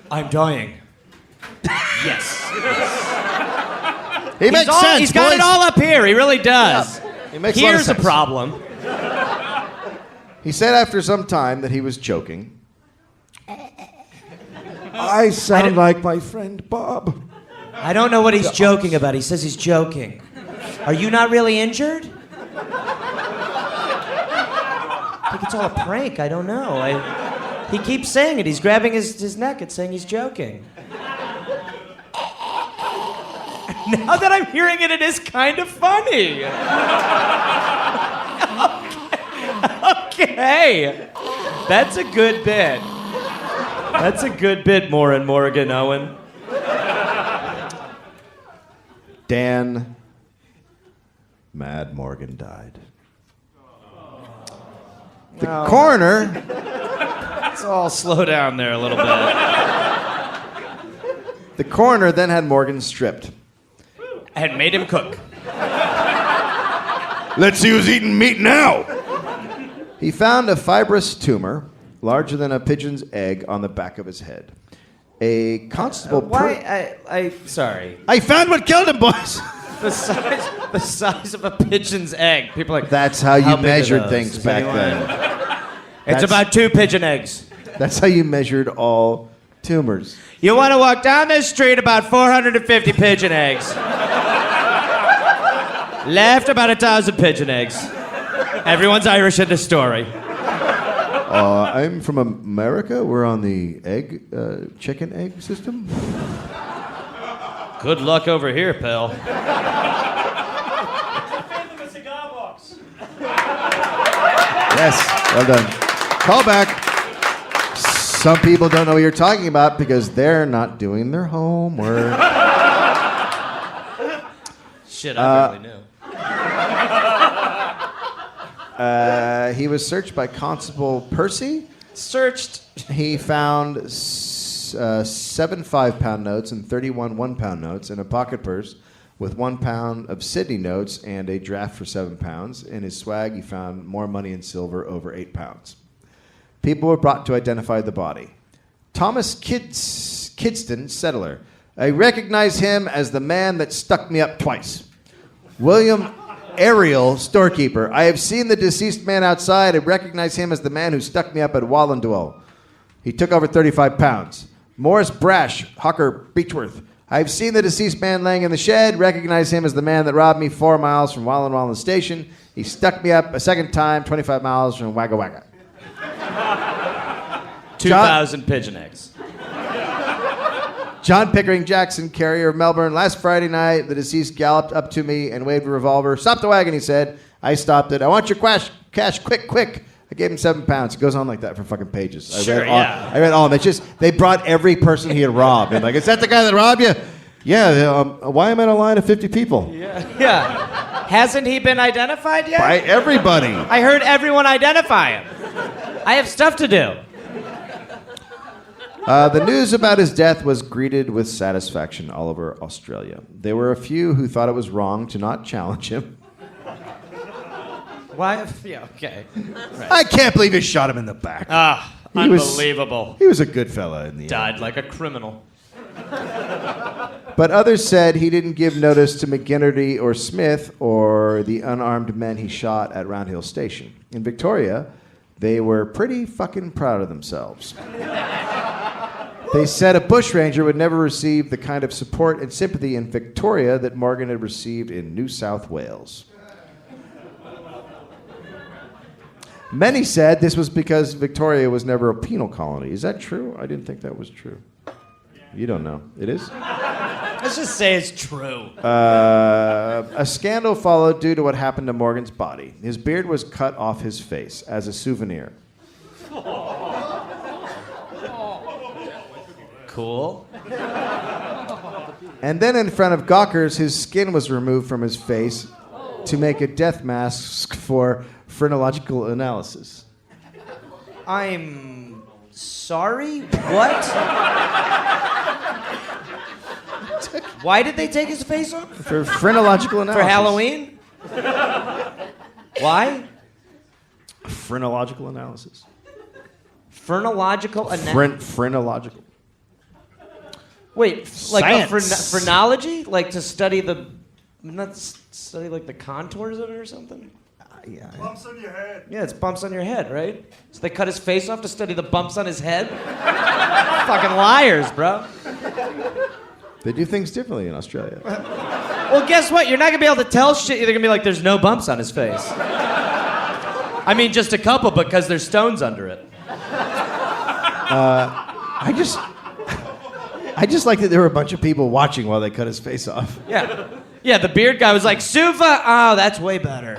D: I'm dying. Yes.
F: He makes sense,
D: He's got
F: boys.
D: it all up here. He really does.
F: Yeah, he makes a lot of
D: Here's a
F: sense.
D: problem.
F: He said after some time that he was choking. I sound like my friend Bob.
D: I don't know what he's joking about. He says he's joking. Are you not really injured? I think it's all a prank. I don't know. He keeps saying it. He's grabbing his neck and saying he's joking. Now that I'm hearing it, it is kind of funny. Okay. That's a good bit. That's a good bit, Morin Morgan Owen.
F: Dan Mad Morgan died. The coroner.
D: Let's all slow down there a little bit.
F: The coroner then had Morgan stripped.
D: And made him cook.
G: Let's see who's eating meat now.
F: He found a fibrous tumor larger than a pigeon's egg on the back of his head. A constable...
D: Sorry.
F: I found what killed him, boys!
D: The size of a pigeon's egg. People are like,
F: That's how you
D: big are
F: measured
D: those?
F: things
D: Does
F: back
D: anyone-
F: then.
D: It's about 2 pigeon eggs.
F: That's how you measured all tumors.
D: You want to walk down this street, about 450 pigeon eggs. Left, about 1,000 pigeon eggs. Everyone's Irish in this story.
F: I'm from America. We're on the chicken egg system.
D: Good luck over here, pal.
F: Yes, well done. Call back. Some people don't know what you're talking about because they're not doing their homework.
D: Shit, I barely knew.
F: He was searched by Constable Percy.
D: Searched.
F: He found 7 5-pound notes and 31 1-pound notes in a pocket purse with 1 pound of Sydney notes and a draft for 7 pounds. In his swag, he found more money in silver over 8 pounds. People were brought to identify the body. Thomas Kidston, settler. I recognize him as the man that stuck me up twice. William Ariel, storekeeper. I have seen the deceased man outside. I recognize him as the man who stuck me up at Wallendwell. He took over 35 pounds. Morris Brash, hawker, Beechworth. I have seen the deceased man laying in the shed. Recognize him as the man that robbed me 4 miles from Wallen Station. He stuck me up a second time, 25 miles from Wagga Wagga.
D: 2,000 pigeon eggs.
F: John Pickering Jackson, carrier of Melbourne. Last Friday night, the deceased galloped up to me and waved a revolver. Stop the wagon, he said. I stopped it. I want your cash, quick. I gave him 7 pounds. It goes on like that for fucking pages. I read all of them. They brought every person he had robbed. And like, is that the guy that robbed you? Yeah. Why am I in a line of 50 people?
D: Yeah. Hasn't he been identified yet?
F: By everybody.
D: I heard everyone identify him. I have stuff to do.
F: The news about his death was greeted with satisfaction all over Australia. There were a few who thought it was wrong to not challenge him.
D: Why? Yeah, okay. Right.
F: I can't believe you shot him in the back.
D: Unbelievable.
F: He was a good fella in the end.
D: Died like a criminal.
F: But others said he didn't give notice to McGinnerty or Smith or the unarmed men he shot at Round Hill Station. In Victoria, they were pretty fucking proud of themselves. They said a bushranger would never receive the kind of support and sympathy in Victoria that Morgan had received in New South Wales. Many said this was because Victoria was never a penal colony. Is that true? I didn't think that was true. You don't know. It is?
D: Let's just say it's true.
F: A scandal followed due to what happened to Morgan's body. His beard was cut off his face as a souvenir.
D: Cool.
F: And then in front of Gawkers, his skin was removed from his face to make a death mask for phrenological analysis.
D: I'm sorry? What? Why did they take his face off?
F: For phrenological analysis.
D: For Halloween? Why?
F: Phrenological analysis.
D: Phrenological analysis?
F: Phrenological.
D: Wait, like a
F: Science.
D: phrenology? Like to study study like the contours of it or something?
F: Yeah.
G: Bumps on your head.
D: Yeah, it's bumps on your head, right? So they cut his face off to study the bumps on his head? Fucking liars, bro.
F: They do things differently in Australia.
D: Well, guess what? You're not gonna be able to tell shit. You're gonna be like, there's no bumps on his face. I mean, just a couple because there's stones under it.
F: I just like that there were a bunch of people watching while they cut his face off.
D: Yeah. Yeah, the beard guy was like, Suva, oh, that's way better.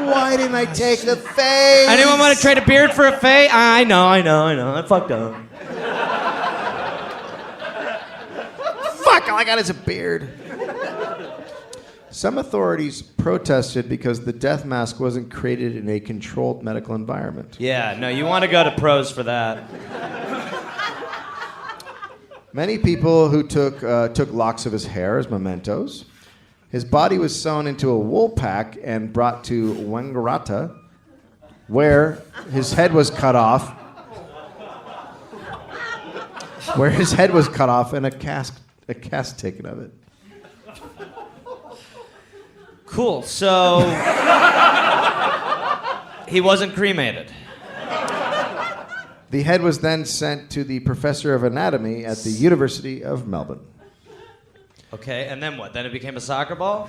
F: Why didn't I take the face?
D: Anyone want to trade a beard for a face? I know. I fucked up.
F: Fuck, all I got is a beard. Some authorities protested because the death mask wasn't created in a controlled medical environment.
D: Yeah, no, you want to go to pros for that.
F: Many people who took locks of his hair as mementos. His body was sewn into a wool pack and brought to Wangaratta, where his head was cut off. And a cast taken of it.
D: Cool. So he wasn't cremated.
F: The head was then sent to the professor of anatomy at the University of Melbourne.
D: Okay, and then what? Then it became a soccer ball?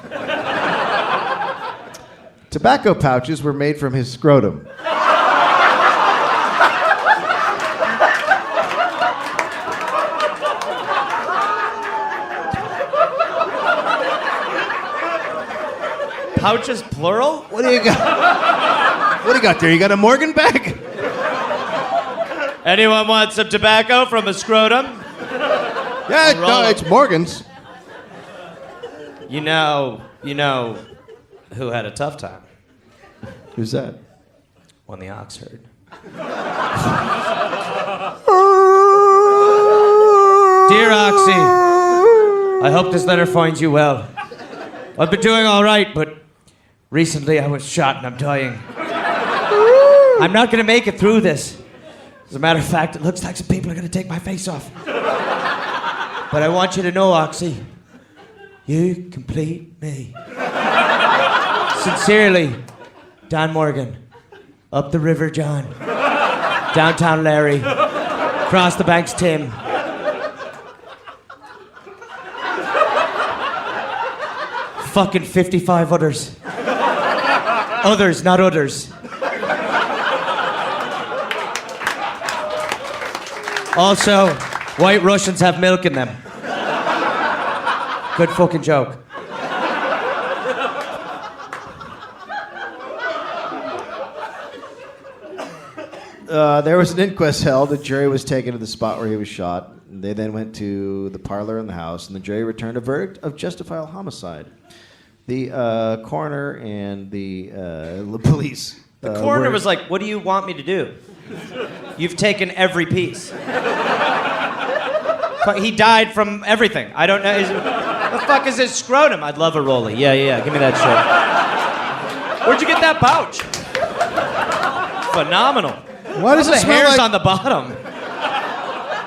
F: Tobacco pouches were made from his scrotum.
D: Pouches plural?
F: What do you got? What do you got there? You got a Morgan bag?
D: Anyone want some tobacco from a scrotum?
F: Yeah, no, it's Morgan's.
D: You know who had a tough time?
F: Who's that?
D: When the ox herd. Dear Oxy, I hope this letter finds you well. I've been doing all right, but recently I was shot and I'm dying. I'm not going to make it through this. As a matter of fact, it looks like some people are going to take my face off. But I want you to know, Oxy, you complete me. Sincerely, Don Morgan. Up the river, John. Downtown Larry. Across the banks, Tim. Fucking 55 others. Others, not others. Also, white Russians have milk in them. Good fucking joke.
F: There was an inquest held. A jury was taken to the spot where he was shot. They then went to the parlor in the house, and the jury returned a verdict of justifiable homicide. The coroner and the police.
D: The coroner was like, "What do you want me to do? You've taken every piece." He died from everything. I don't know. The fuck is his scrotum? I'd love a rollie. Yeah. Give me that shit. Where'd you get that pouch? Phenomenal.
F: Why does it
D: the
F: smell
D: hairs
F: like?
D: on the bottom?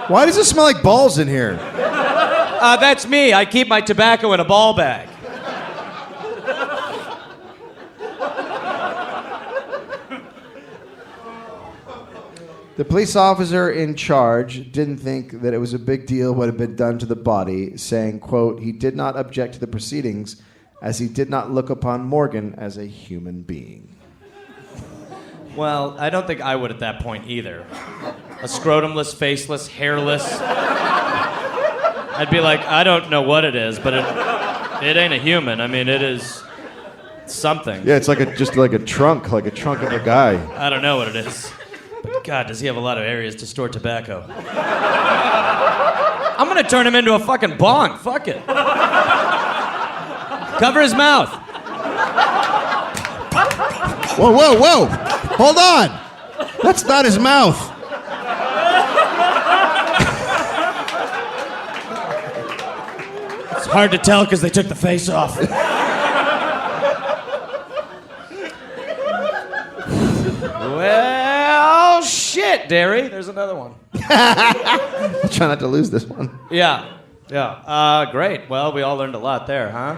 F: Why does it smell like balls in here?
D: That's me. I keep my tobacco in a ball bag.
F: The police officer in charge didn't think that it was a big deal what had been done to the body, saying, quote, he did not object to the proceedings as he did not look upon Morgan as a human being.
D: Well, I don't think I would at that point either. A scrotumless, faceless, hairless. I'd be like, I don't know what it is, but it ain't a human. I mean, it is something.
F: Yeah, it's just like a trunk of a guy.
D: I don't know what it is. But God, does he have a lot of areas to store tobacco. I'm gonna turn him into a fucking bong. Fuck it. Cover his mouth.
F: Whoa. Hold on. That's not his mouth.
D: It's hard to tell because they took the face off. Well, shit, Derry. There's another one.
F: I'll try not to lose this one.
D: Yeah. Great. Well, we all learned a lot there, huh?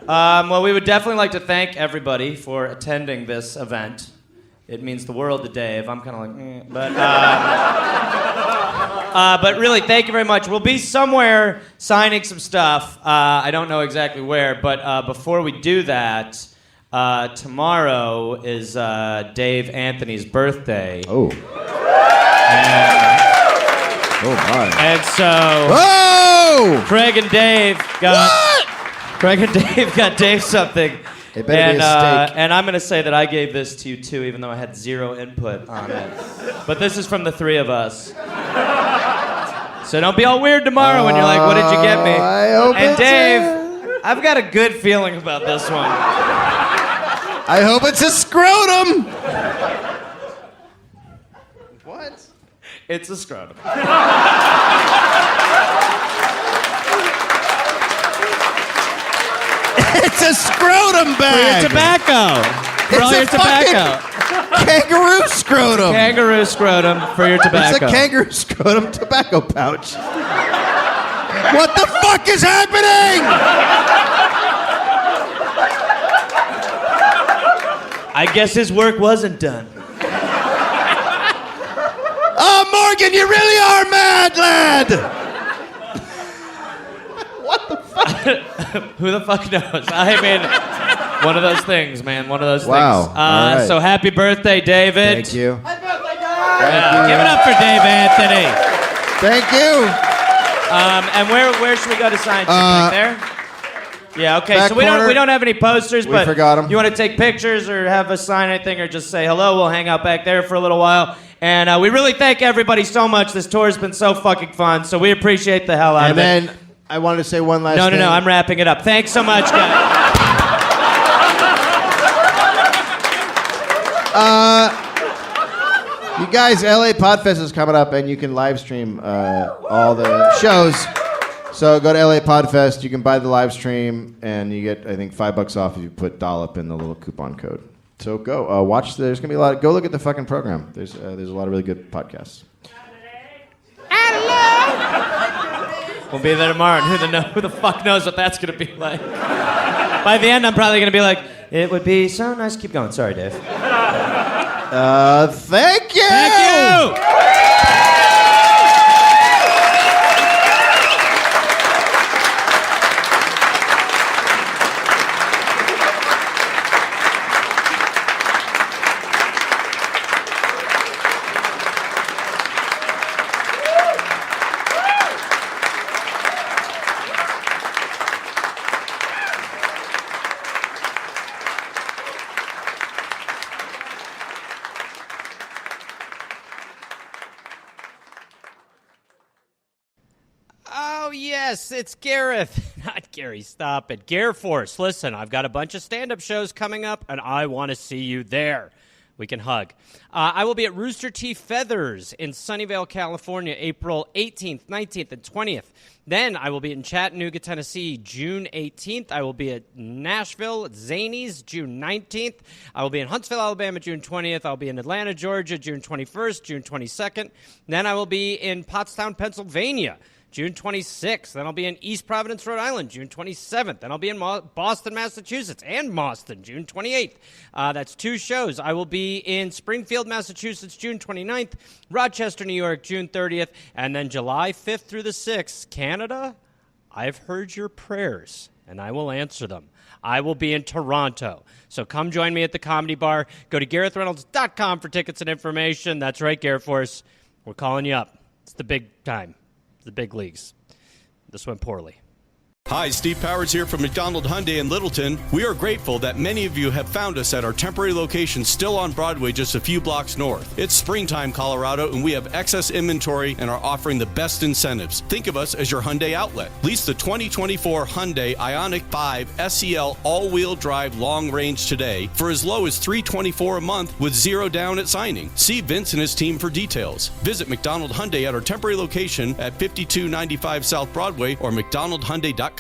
D: Well, we would definitely like to thank everybody for attending this event. It means the world to Dave. I'm kind of like, but really, thank you very much. We'll be somewhere signing some stuff. I don't know exactly where, but before we do that, tomorrow is Dave Anthony's birthday.
F: Oh. Oh my.
D: And so,
F: Whoa!
D: Craig and Dave got Dave something.
F: It better be a steak.
D: And I'm going to say that I gave this to you too, even though I had zero input on it. But this is from the three of us. So don't be all weird tomorrow when you're like, what did you get me?
F: I hope
D: and
F: it's
D: Dave, I've got a good feeling about this one.
F: I hope it's a scrotum. What?
D: It's a scrotum.
F: scrotum
D: For your
F: bag.
D: tobacco. For all your
F: It's a fucking
D: tobacco.
F: kangaroo scrotum.
D: Kangaroo scrotum for your tobacco.
F: It's a kangaroo scrotum tobacco pouch. What the fuck is happening?
D: I guess his work wasn't done.
F: Oh, Morgan, you really are mad, lad. What the fuck?
D: Who the fuck knows? I mean, one of those things, man. One of those
F: Wow.
D: things.
F: All right.
D: So happy birthday, David.
F: Thank you.
D: Yeah, give it up for Dave Anthony.
F: Thank you.
D: And where should we go to sign? Back there? Yeah, okay.
F: Back
D: So
F: corner.
D: we don't have any posters,
F: We
D: but
F: forgot 'em.
D: you want to take pictures or have us sign anything or just say hello, we'll hang out back there for a little while. And we really thank everybody so much. This tour has been so fucking fun, so we appreciate the hell out
F: And
D: of it.
F: then I wanted to say one last thing.
D: No, I'm wrapping it up. Thanks so much, guys.
F: You guys, LA Podfest is coming up, and you can live stream all the shows. So go to LA Podfest. You can buy the live stream, and you get, I think, $5 off if you put Dollop in the little coupon code. So go watch. There's gonna be a lot. Go look at the fucking program. There's a lot of really good podcasts.
D: We'll be there tomorrow, and who the fuck knows what that's gonna be like. By the end, I'm probably gonna be like, it would be so nice. Keep going. Sorry, Dave.
F: Thank you.
D: Thank you. Oh, yes, it's Gareth. Not Gary, stop it. Gare Force. Listen, I've got a bunch of stand-up shows coming up, and I want to see you there. We can hug. I will be at Rooster Teeth Feathers in Sunnyvale, California, April 18th, 19th, and 20th. Then I will be in Chattanooga, Tennessee, June 18th. I will be at Nashville, at Zanies, June 19th. I will be in Huntsville, Alabama, June 20th. I'll be in Atlanta, Georgia, June 21st, June 22nd. Then I will be in Pottstown, Pennsylvania, June 26th. Then I'll be in East Providence, Rhode Island, June 27th. Then I'll be in Boston, Massachusetts, and Boston, June 28th. That's 2 shows. I will be in Springfield, Massachusetts, June 29th, Rochester, New York, June 30th, and then July 5th through the 6th, Canada. I've heard your prayers, and I will answer them. I will be in Toronto. So come join me at the Comedy Bar. Go to GarethReynolds.com for tickets and information. That's right, Gare Force. We're calling you up. It's the big time. The big leagues. This went poorly.
H: Hi, Steve Powers here from McDonald Hyundai in Littleton. We are grateful that many of you have found us at our temporary location still on Broadway just a few blocks north. It's springtime, Colorado, and we have excess inventory and are offering the best incentives. Think of us as your Hyundai outlet. Lease the 2024 Hyundai Ioniq 5 SEL all-wheel drive long range today for as low as $324 a month with 0 down at signing. See Vince and his team for details. Visit McDonald Hyundai at our temporary location at 5295 South Broadway or McDonaldHyundai.com.